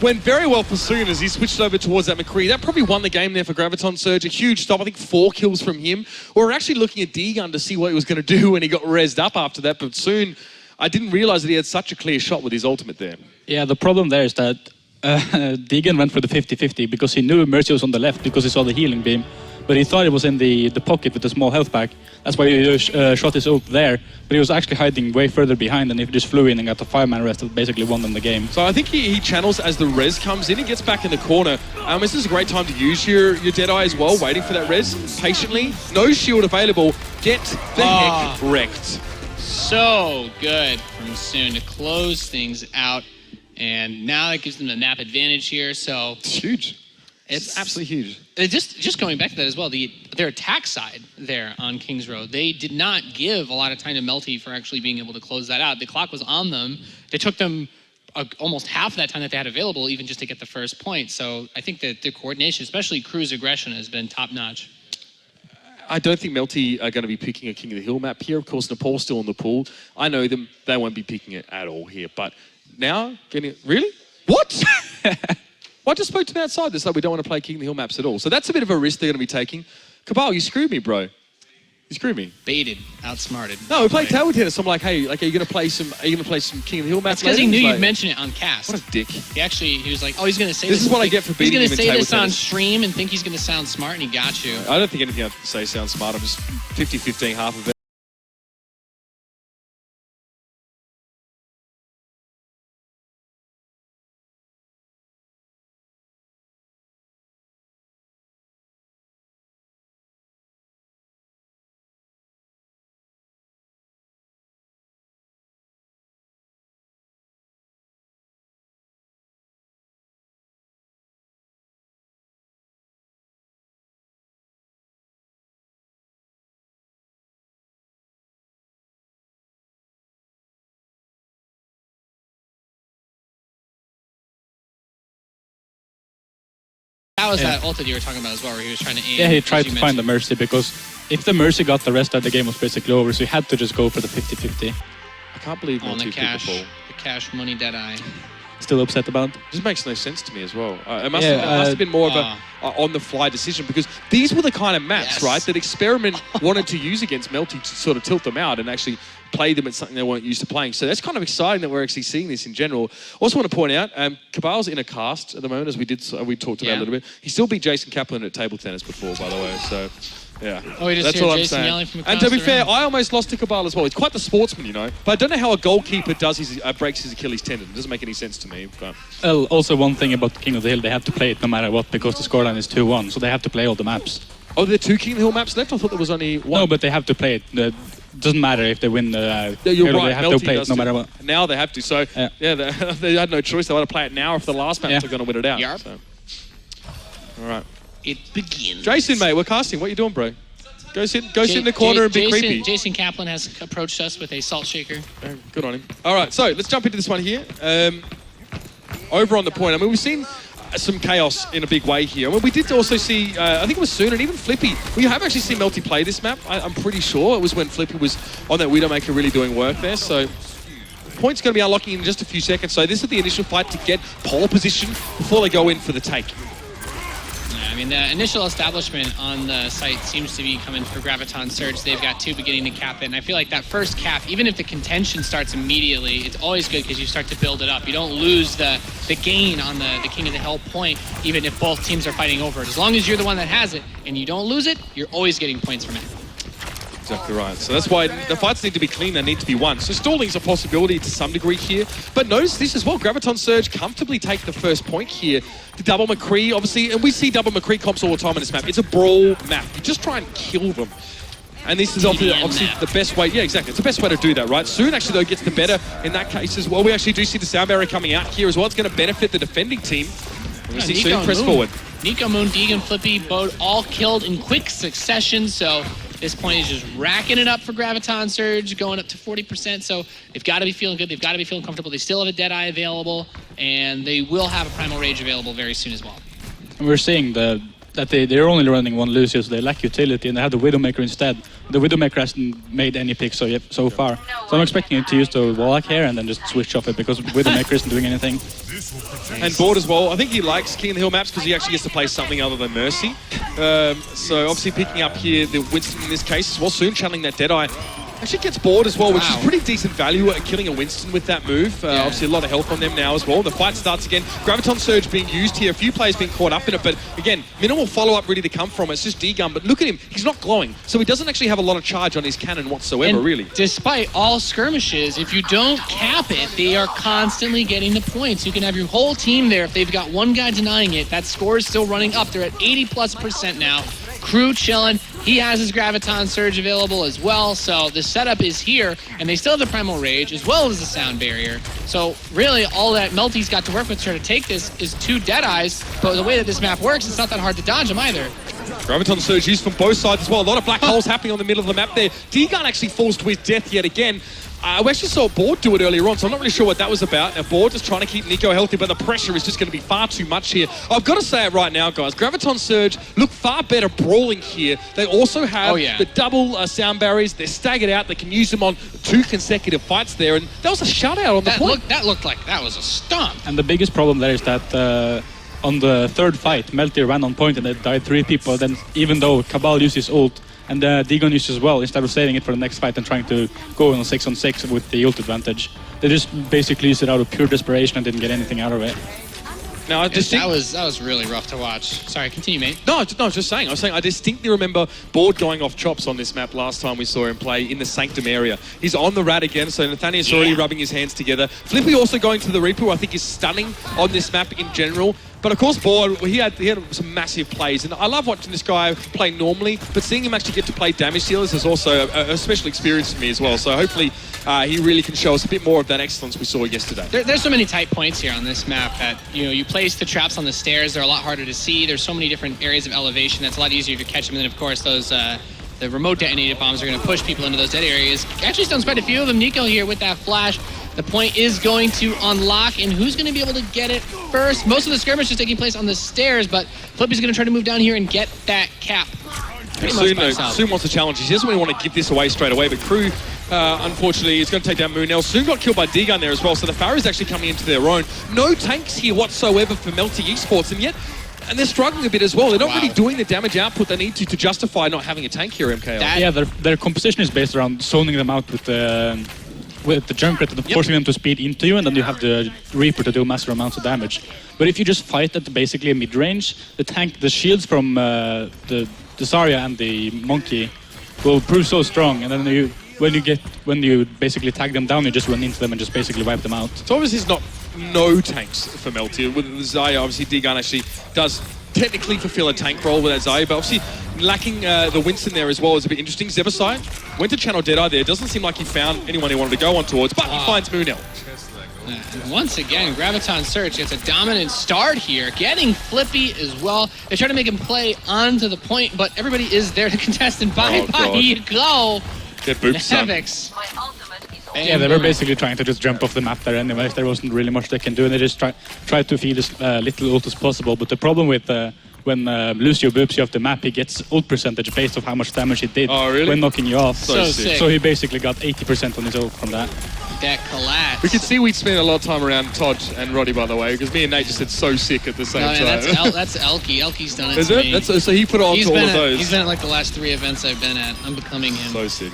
Speaker 2: went very well for Soon as he switched over towards that McCree. That probably won the game there for Graviton Surge. A huge stop, I think 4 kills from him. We're actually looking at D-Gun to see what he was going to do when he got rezzed up after that, but Soon, I didn't realize that he had such a clear shot with his ultimate there.
Speaker 1: Yeah, the problem there is that Deegan went for the 50-50 because he knew Mercy was on the left because he saw the healing beam, but he thought it was in the pocket with the small health pack. That's why he shot his ult there, but he was actually hiding way further behind, and if he just flew in and got the 5-man rest, it basically won them the game.
Speaker 2: So I think he channels as the res comes in, he gets back in the corner. This is a great time to use your Deadeye as well, waiting for that res patiently. No shield available, get the heck wrecked.
Speaker 3: So good from Soon to close things out. And now that gives them the nap advantage here, so...
Speaker 2: It's huge. It's absolutely huge.
Speaker 3: Just going back to that as well, their attack side there on Kings Road, they did not give a lot of time to Melty for actually being able to close that out. The clock was on them. It took them almost half of that time that they had available even just to get the first point. So I think that the coordination, especially Crew's aggression, has been top-notch.
Speaker 2: I don't think Melty are going to be picking a King of the Hill map here. Of course, Nepal's still in the pool. I know them. They won't be picking it at all here, but now getting... Really? What? Well, I just spoke to them outside. They said we don't want to play King of the Hill maps at all. So that's a bit of a risk they're going to be taking. Cabal, you screwed me, bro. You screwed me.
Speaker 3: Baited, outsmarted.
Speaker 2: No, we played table tennis. I'm like, hey, like, are you gonna play some King of the Hill maps?
Speaker 3: That's because he knew
Speaker 2: like,
Speaker 3: you'd mention it on cast.
Speaker 2: What a dick.
Speaker 3: He was like, oh, he's gonna say this.
Speaker 2: This is what I get for beating him in table tennis.
Speaker 3: He's gonna say this on stream and think he's gonna sound smart, and he got you.
Speaker 2: I don't think anything I have to say sounds smart. I'm just 50-15, half of it.
Speaker 3: That was that ult that you were talking about as well, where he was trying to aim.
Speaker 1: Yeah, he tried to find the Mercy, because if the Mercy got the rest of the game was basically over, so he had to just go for the 50-50.
Speaker 2: I can't believe
Speaker 3: on the cash,
Speaker 2: people
Speaker 3: the cash money Deadeye.
Speaker 1: Still upset about it?
Speaker 2: Just makes no sense to me as well. It must have been more of a on-the-fly decision, because these were the kind of maps, right, that Experiment wanted to use against Melty to sort of tilt them out and actually play them at something they weren't used to playing. So that's kind of exciting that we're actually seeing this in general. Also want to point out, Cabal's in a cast at the moment, as we talked about a little bit. He still beat Jason Kaplan at table tennis before, by the way. So, yeah.
Speaker 3: Oh, you just
Speaker 2: that's
Speaker 3: hear
Speaker 2: all
Speaker 3: Jason
Speaker 2: I'm
Speaker 3: yelling
Speaker 2: saying.
Speaker 3: from across
Speaker 2: And to be
Speaker 3: the
Speaker 2: fair,
Speaker 3: room.
Speaker 2: I almost lost to Cabal as well. He's quite the sportsman, you know. But I don't know how a goalkeeper does his breaks his Achilles tendon. It doesn't make any sense to me. But
Speaker 1: Well, also one thing about King of the Hill, they have to play it no matter what, because the scoreline is 2-1, so they have to play all the maps.
Speaker 2: oh, there are 2 King of the Hill maps left? I thought there was only one.
Speaker 1: No, but they have to play it. It doesn't matter if they win the
Speaker 2: You're
Speaker 1: Halo,
Speaker 2: right.
Speaker 1: they have
Speaker 2: Melty
Speaker 1: to play it
Speaker 2: does
Speaker 1: no
Speaker 2: too.
Speaker 1: matter what.
Speaker 2: Now they have to. So, yeah, they had no choice. They want to play it now if the last maps are going to win it out.
Speaker 3: Yarp.
Speaker 2: So. All right.
Speaker 3: It begins.
Speaker 2: Jason, mate, we're casting. What are you doing, bro? Go sit in the corner and be creepy.
Speaker 3: Jason Kaplan has approached us with a salt shaker.
Speaker 2: Good on him. All right, so let's jump into this one here. Over on the point. I mean, we've seen some chaos in a big way here. I mean, we did also see, I think it was Soon and even Flippy. We have actually seen Melty play this map. I'm pretty sure it was when Flippy was on that Widowmaker really doing work there. So point's going to be unlocking in just a few seconds. So this is the initial fight to get pole position before they go in for the take.
Speaker 3: I mean, the initial establishment on the site seems to be coming for Graviton Surge. They've got 2 beginning to cap it. And I feel like that first cap, even if the contention starts immediately, it's always good because you start to build it up. You don't lose the gain on the King of the Hill point, even if both teams are fighting over it. As long as you're the one that has it and you don't lose it, you're always getting points from it.
Speaker 2: Exactly right. So that's why the fights need to be clean, they need to be won. So stalling's a possibility to some degree here. But notice this as well, Graviton Surge comfortably take the first point here. The double McCree, obviously, and we see double McCree comps all the time on this map. It's a brawl map. You just try and kill them. And this is obviously the best way. Yeah, exactly. It's the best way to do that, right? Soon actually, though, gets the better in that case as well. We actually do see the sound barrier coming out here as well. It's going to benefit the defending team. We see Soon press forward.
Speaker 3: Nico, Moon, Deegan, Flippy, Bode all killed in quick succession. So this point is just racking it up for Graviton Surge, going up to 40%. So they've got to be feeling good. They've got to be feeling comfortable. They still have a Deadeye available, and they will have a Primal Rage available very soon as well.
Speaker 1: And we're seeing that they're only running one Lucio, so they lack utility, and they have the Widowmaker instead. The Widowmaker hasn't made any picks so far. So I'm expecting it to use the Warlock here and then just switch off it, because Widowmaker isn't doing anything.
Speaker 2: And Board as well. I think he likes King of the Hill maps because he actually gets to play something other than Mercy. So obviously picking up here the Winston in this case as well. Soon channeling that Deadeye. Actually gets Board as well, which is pretty decent value at killing a Winston with that move. Obviously a lot of health on them now as well. The fight starts again. Graviton Surge being used here. A few players being caught up in it, but again, minimal follow-up ready to come from it. It's just D-Gun, but look at him. He's not glowing, so he doesn't actually have a lot of charge on his cannon whatsoever, really.
Speaker 3: Despite all skirmishes, if you don't cap it, they are constantly getting the points. You can have your whole team there. If they've got one guy denying it, that score is still running up. They're at 80+% now. Crew chilling. He has his Graviton Surge available as well. So the setup is here, and they still have the Primal Rage as well as the Sound Barrier. So really, all that Melty's got to work with to try to take this is 2 Deadeyes. But the way that this map works, it's not that hard to dodge them either.
Speaker 2: Graviton surge used from both sides as well. A lot of black holes happening on the middle of the map there. D-Gun actually falls to his death yet again. We actually saw Board do it earlier on, so I'm not really sure what that was about. Now, Board just trying to keep Nico healthy, but the pressure is just going to be far too much here. I've got to say it right now, guys. Graviton Surge look far better brawling here. They also have the double sound barriers. They're staggered out. They can use them on 2 consecutive fights there, and that was a shutout on the point.
Speaker 3: That looked like that was a stomp.
Speaker 1: And the biggest problem there is that on the third fight, Melty ran on point and it died 3 people. Then even though Cabal uses ult, and D-Gun uses as well, instead of saving it for the next fight and trying to go on 6-on-6 with the ult advantage. They just basically used it out of pure desperation and didn't get anything out of it.
Speaker 2: Now, I just
Speaker 3: that was really rough to watch. Sorry, continue, mate.
Speaker 2: No, just saying. I was saying I distinctly remember Board going off chops on this map last time we saw him play in the Sanctum area. He's on the rat again, so Nathaniel's already rubbing his hands together. Flippy also going to the Reaper, I think is stunning on this map in general. But of course, Board, he had some massive plays, and I love watching this guy play normally, but seeing him actually get to play damage dealers is also a special experience for me as well. So hopefully he really can show us a bit more of that excellence we saw yesterday.
Speaker 3: There's so many tight points here on this map that, you place the traps on the stairs, they're a lot harder to see. There's so many different areas of elevation that's a lot easier to catch them. And then, of course, those the remote detonated bombs are going to push people into those dead areas. Actually stuns quite a few of them. Nico here with that flash. The point is going to unlock, and who's going to be able to get it first? Most of the skirmish is taking place on the stairs, but Flippy's going to try to move down here and get that cap.
Speaker 2: Soon wants a challenge. He doesn't really want to give this away straight away, but Crew, unfortunately, is going to take down Moonell. Soon got killed by D-Gun there as well, so the Pharaohs actually coming into their own. No tanks here whatsoever for Melty Esports, and they're struggling a bit as well. They're not really doing the damage output they need to justify not having a tank here, MKL.
Speaker 1: Their composition is based around zoning them out with the Junkrat and forcing them to speed into you, and then you have the Reaper to do massive amounts of damage. But if you just fight at basically a mid-range, the shields from the Zarya and the Monkey will prove so strong, and then when you basically tag them down, you just run into them and just basically wipe them out.
Speaker 2: So obviously it's not no tanks for Melty. With Zarya, obviously D-Gun actually does technically fulfill a tank role with that Zarya, but obviously lacking the Winston there as well is a bit interesting. Zebasai went to channel Deadeye there. Doesn't seem like he found anyone he wanted to go on towards, but he finds Moonell.
Speaker 3: And once again, Graviton Surge gets a dominant start here, getting Flippy as well. They try to make him play onto the point, but everybody is there to contest, and bye you go.
Speaker 2: Get booped, son.
Speaker 1: Yeah, they were basically trying to just jump off the map there anyways. There wasn't really much they can do, and they just tried to feed as little ult as possible. But the problem with when Lucio boops you off the map, he gets ult percentage based off how much damage he did when knocking you off.
Speaker 3: So sick.
Speaker 1: So he basically got 80% on his ult from that.
Speaker 3: That collapse.
Speaker 2: We could see we'd spent a lot of time around Todd and Roddy, by the way, because me and Nate just said so sick at the same time.
Speaker 3: That's Elky. Elky's done it.
Speaker 2: Is
Speaker 3: to
Speaker 2: it?
Speaker 3: me.
Speaker 2: So he put on to all of those.
Speaker 3: He's been at like the last 3 events I've been at. I'm becoming him.
Speaker 2: So sick.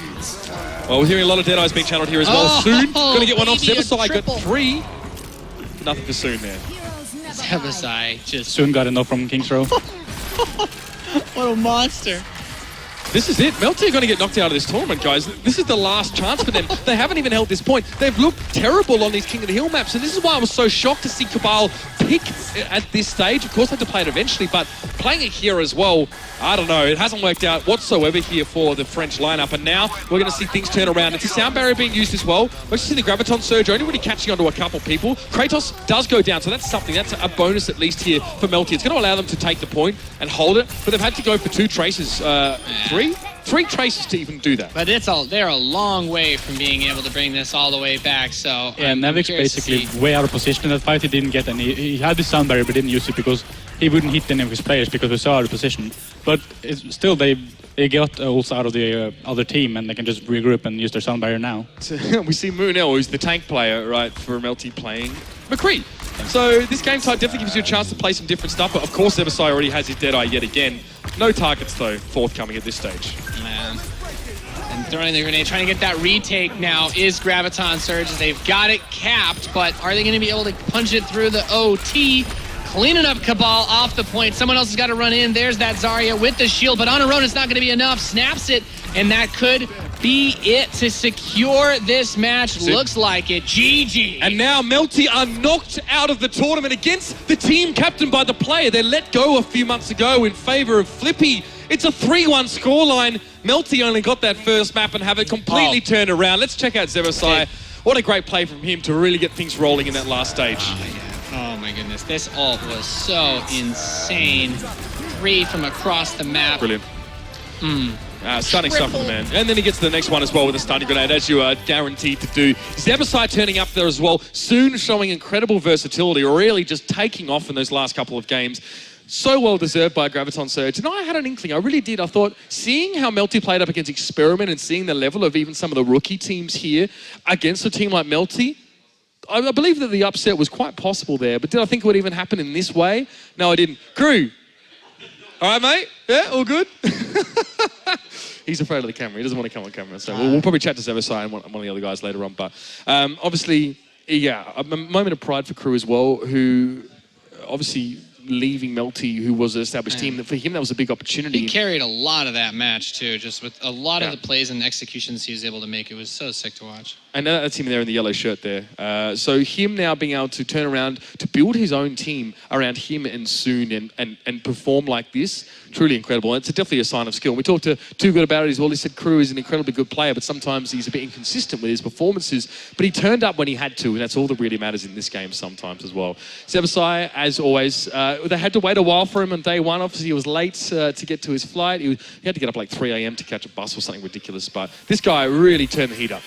Speaker 2: Well, we're hearing a lot of Deadeyes being channeled here as well. Soon, going to get one off. Zebasai got 3. Nothing for Soon there.
Speaker 3: Zebasai just...
Speaker 1: Soon got enough from King's Row.
Speaker 3: What a monster.
Speaker 2: This is it. Melty are going to get knocked out of this tournament, guys. This is the last chance for them. They haven't even held this point. They've looked terrible on these King of the Hill maps, and this is why I was so shocked to see Cabal pick at this stage. Of course, they had to play it eventually, but playing it here as well, I don't know. It hasn't worked out whatsoever here for the French lineup, and now we're going to see things turn around. It's a sound barrier being used as well. We're just seeing the Graviton Surge only really catching onto a couple people. Kratos does go down, so that's something. That's a bonus at least here for Melty. It's going to allow them to take the point and hold it, but they've had to go for 2 traces. 3 traces to even do that.
Speaker 3: But they're a long way from being able to bring this all the way back. So
Speaker 1: yeah, Nevix basically way out of position in that fight. He didn't get any. He had the sound barrier, but didn't use it because he wouldn't hit any of his players because he was so out of position. But still, they got also out of the other team, and they can just regroup and use their sound barrier now.
Speaker 2: We see Moonell, who's the tank player, right, for Melty playing McCree. So this game type definitely gives you a chance to play some different stuff, but of course Zebasai already has his Deadeye yet again. No targets, though, forthcoming at this stage.
Speaker 3: Man. And throwing the grenade, trying to get that retake now is Graviton Surge. They've got it capped, but are they going to be able to punch it through the OT? Cleaning up Cabal off the point. Someone else has got to run in. There's that Zarya with the shield, but on her own it's not going to be enough. Snaps it, and that could be it to secure this match. Looks like it. GG.
Speaker 2: And now Melty are knocked out of the tournament against the team captained by the player they let go a few months ago in favor of Flippy. It's a 3-1 scoreline. Melty only got that first map and have it completely turned around. Let's check out Zebasai. What a great play from him to really get things rolling in that last stage.
Speaker 3: Oh my goodness, this ult was so insane. 3 from across the map.
Speaker 2: Brilliant. Stunning stuff from the man. And then he gets to the next one as well with a stunning grenade, as you are guaranteed to do. Zebasai turning up there as well, soon showing incredible versatility, really just taking off in those last couple of games. So well deserved by Graviton Surge. And I had an inkling, I really did. I thought, seeing how Melty played up against Experiment and seeing the level of even some of the rookie teams here against a team like Melty, I believe that the upset was quite possible there. But did I think it would even happen in this way? No, I didn't. Crew. All right, mate? Yeah, all good? He's afraid of the camera. He doesn't want to come on camera. So we'll probably chat to Zebasai and one of the other guys later on. But obviously, yeah, a moment of pride for Crew as well, who obviously leaving Melty, who was an established team. For him, that was a big opportunity.
Speaker 3: He carried a lot of that match, too, just with a lot of the plays and executions he was able to make. It was so sick to watch.
Speaker 2: And that's him there in the yellow shirt there. So him now being able to turn around, to build his own team around him and Soon and perform like this, truly incredible. And it's definitely a sign of skill. We talked to Too Good about it as well. He said Crew is an incredibly good player, but sometimes he's a bit inconsistent with his performances. But he turned up when he had to, and that's all that really matters in this game sometimes as well. Zebasai, as always, they had to wait a while for him on day one. Obviously, he was late to get to his flight. He had to get up like 3 a.m. to catch a bus or something ridiculous. But this guy really turned the heat up.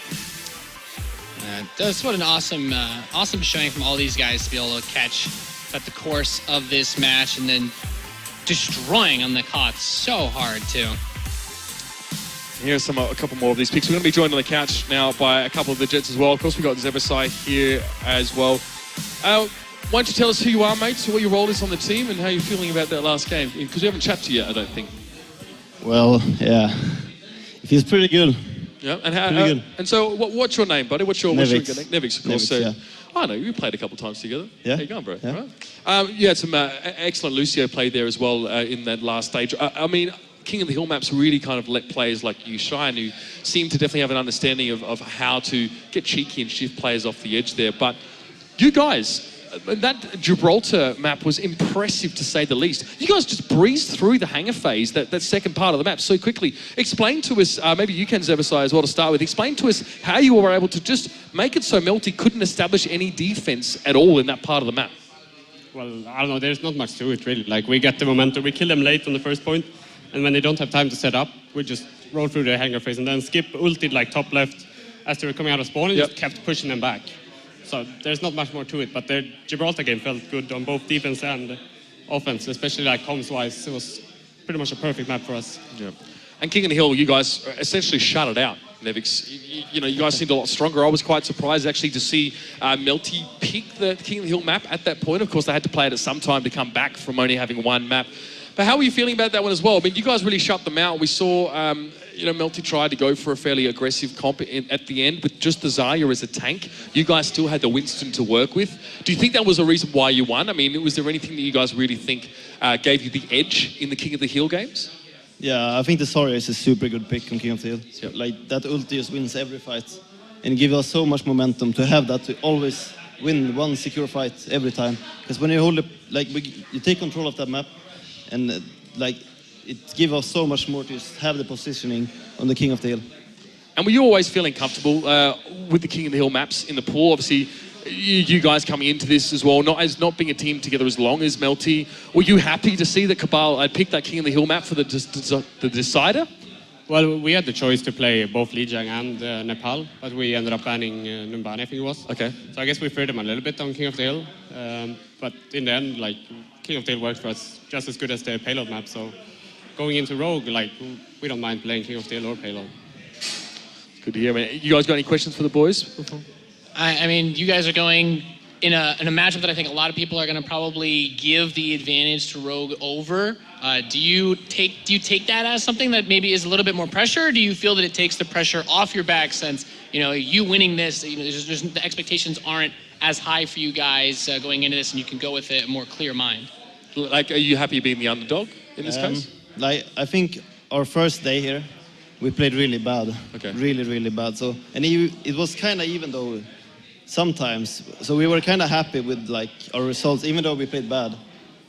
Speaker 3: That's what an awesome showing from all these guys to be able to catch at the course of this match and then destroying on the COTS so hard too.
Speaker 2: Here's a couple more of these picks. We're going to be joined on the couch now by a couple of the Jets as well. Of course, we've got Zebasai here as well. Why don't you tell us who you are, mate, what your role is on the team and how you're feeling about that last game? Because we haven't chatted to you yet, I don't think.
Speaker 4: Well, yeah, it feels pretty good.
Speaker 2: Yeah, and and so what's your name, buddy? What's your name? Nevix, of course.
Speaker 4: Nevix, yeah.
Speaker 2: I know, we played a couple of times together.
Speaker 4: Yeah.
Speaker 2: How you going, bro?
Speaker 4: Yeah.
Speaker 2: Right. You had some excellent Lucio play there as well in that last stage. I mean, King of the Hill maps really kind of let players like you shine, who seem to definitely have an understanding of how to get cheeky and shift players off the edge there. But you guys, that Gibraltar map was impressive to say the least. You guys just breezed through the hangar phase, that second part of the map, so quickly. Explain to us, maybe you can, Zebasai, as well to start with. Explain to us how you were able to just make it so Melty couldn't establish any defense at all in that part of the map.
Speaker 5: Well, I don't know, there's not much to it really. Like, we get the momentum, we kill them late on the first point, and when they don't have time to set up, we just roll through the hangar phase and then skip ulted like top left as they were coming out of spawn and just kept pushing them back. So there's not much more to it, but the Gibraltar game felt good on both defense and offense, especially like comms-wise. It was pretty much a perfect map for us.
Speaker 2: Yeah. And King of the Hill, you guys essentially shut it out, Nevix. You know, you guys seemed a lot stronger. I was quite surprised actually to see Melty pick the King of the Hill map at that point. Of course, they had to play it at some time to come back from only having one map. But how were you feeling about that one as well? I mean, you guys really shut them out. We saw, Melty tried to go for a fairly aggressive comp at the end with just the Zarya as a tank. You guys still had the Winston to work with. Do you think that was a reason why you won? I mean, was there anything that you guys really think gave you the edge in the King of the Hill games?
Speaker 4: Yeah, I think the Zarya is a super good pick on King of the Hill. Yep. Like, that ulti just wins every fight. And it gives us so much momentum to have that, to always win one secure fight every time. Because when you hold it, like, you take control of that map, and it gives us so much more to just have the positioning on the King of the Hill.
Speaker 2: And were you always feeling comfortable with the King of the Hill maps in the pool? Obviously, you guys coming into this as well, not being a team together as long as Melty. Were you happy to see that Cabal had picked that King of the Hill map for the decider?
Speaker 5: Well, we had the choice to play both Lijiang and Nepal, but we ended up banning Numbani, I think it was.
Speaker 2: Okay.
Speaker 5: So I guess we feared them a little bit on King of the Hill. But in the end, like, King of the Hill worked for us just as good as the payload map. So going into Rogue, like, we don't mind playing King of the Hill or payload.
Speaker 2: Good to hear, man. You guys got any questions for the boys?
Speaker 3: I mean, you guys are going in a matchup that I think a lot of people are going to probably give the advantage to Rogue over. Do you take that as something that maybe is a little bit more pressure? Or do you feel that it takes the pressure off your back since you winning this? The expectations aren't as high for you guys going into this, and you can go with a more clear mind.
Speaker 2: Like, are you happy being the underdog in this case?
Speaker 4: Like, I think our first day here, we played really bad.
Speaker 2: Okay.
Speaker 4: Really, really bad. So, and it was kind of even though sometimes. So we were kind of happy with like our results, even though we played bad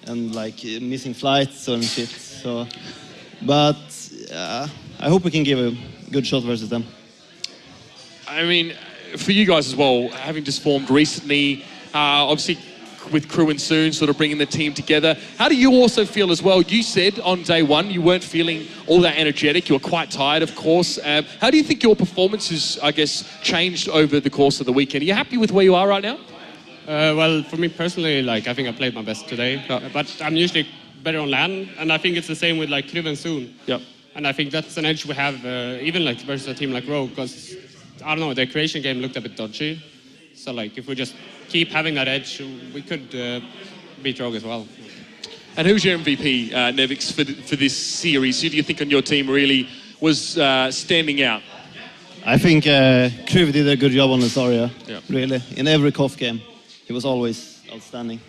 Speaker 4: and like missing flights and shit. So, but I hope we can give a good shot versus them.
Speaker 2: I mean, for you guys as well, having just formed recently, obviously with Crew and Soon, sort of bringing the team together. How do you also feel as well? You said on day one you weren't feeling all that energetic. You were quite tired, of course. How do you think your performance has, I guess, changed over the course of the weekend? Are you happy with where you are right now?
Speaker 5: Well, for me personally, like I think I played my best today. But I'm usually better on LAN, and I think it's the same with like Crew and Soon.
Speaker 2: Yeah.
Speaker 5: And I think that's an edge we have, even like versus a team like Rogue, because I don't know, their creation game looked a bit dodgy. So like if we just keep having that edge, we could beat Rogue as well.
Speaker 2: And who's your MVP, Nevix, for this series? Who do you think on your team really was standing out?
Speaker 4: I think Crew did a good job on Azaria, really. In every KOF game, he was always outstanding.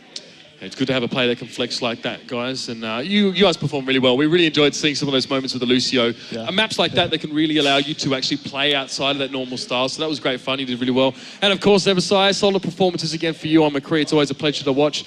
Speaker 2: It's good to have a player that can flex like that, guys. And you guys performed really well. We really enjoyed seeing some of those moments with the Lucio. Maps like that can really allow you to actually play outside of that normal style. So that was great fun. You did really well. And of course, Eversai, solid performances again for you on McCree. It's always a pleasure to watch.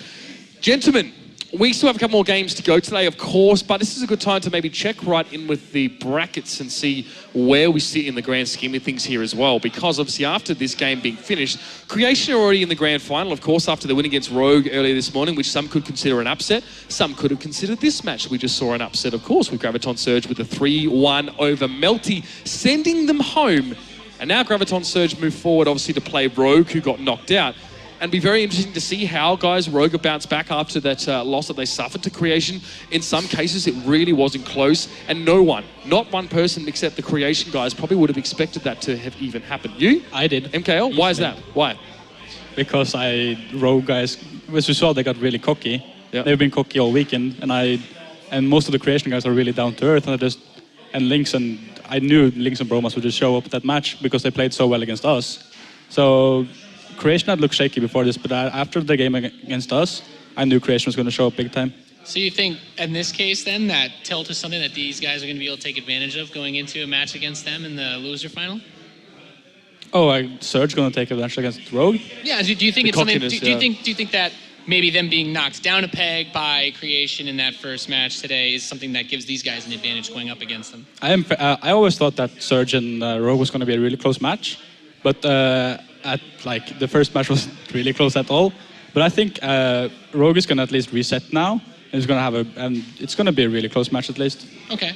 Speaker 2: Gentlemen, we still have a couple more games to go today, of course, but this is a good time to maybe check right in with the brackets and see where we sit in the grand scheme of things here as well. Because obviously after this game being finished, Creation are already in the grand final, of course, after the win against Rogue earlier this morning, which some could consider an upset. Some could have considered this match. We just saw an upset, of course, with Graviton Surge with a 3-1 over Melty, sending them home. And now Graviton Surge move forward, obviously, to play Rogue, who got knocked out. And be very interesting to see how, guys, Rogue have bounced back after that loss that they suffered to Creation. In some cases, it really wasn't close. And no one, not one person except the Creation guys, probably would have expected that to have even happened. You?
Speaker 1: I did.
Speaker 2: MKL? Why is that? Why?
Speaker 1: Because Rogue guys, as you saw, they got really cocky.
Speaker 2: Yep.
Speaker 1: They've been cocky all weekend, and most of the Creation guys are really down to earth. And I knew Lynx and Bromas would just show up at that match because they played so well against us. So Creation had looked shaky before this, but after the game against us, I knew Creation was going to show up big time.
Speaker 3: So you think, in this case then, that tilt is something that these guys are going to be able to take advantage of going into a match against them in the loser final?
Speaker 1: Oh, Surge going to take advantage against Rogue?
Speaker 3: Yeah, do you think it's something, do you think that maybe them being knocked down a peg by Creation in that first match today is something that gives these guys an advantage going up against them?
Speaker 1: I always thought that Surge and Rogue was going to be a really close match, but the first match wasn't really close at all. But I think Rogue is going to at least reset now. And it's going to be a really close match at least.
Speaker 3: Okay.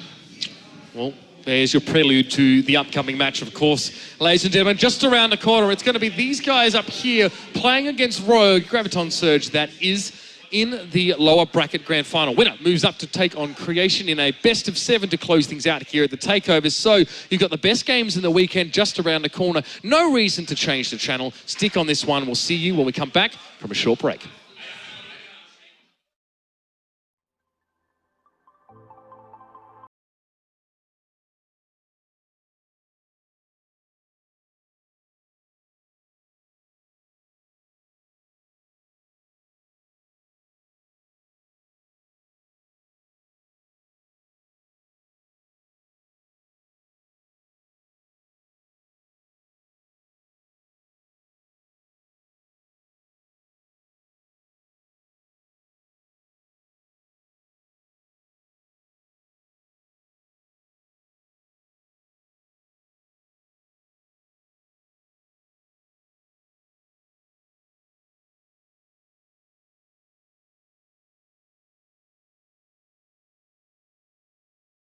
Speaker 2: Well, there's your prelude to the upcoming match, of course. Ladies and gentlemen, just around the corner, it's going to be these guys up here playing against Rogue, Graviton Surge, that is in the lower bracket grand final. Winner moves up to take on Creation in a best of 7 to close things out here at the TakeOver. So you've got the best games in the weekend just around the corner. No reason to change the channel. Stick on this one. We'll see you when we come back from a short break.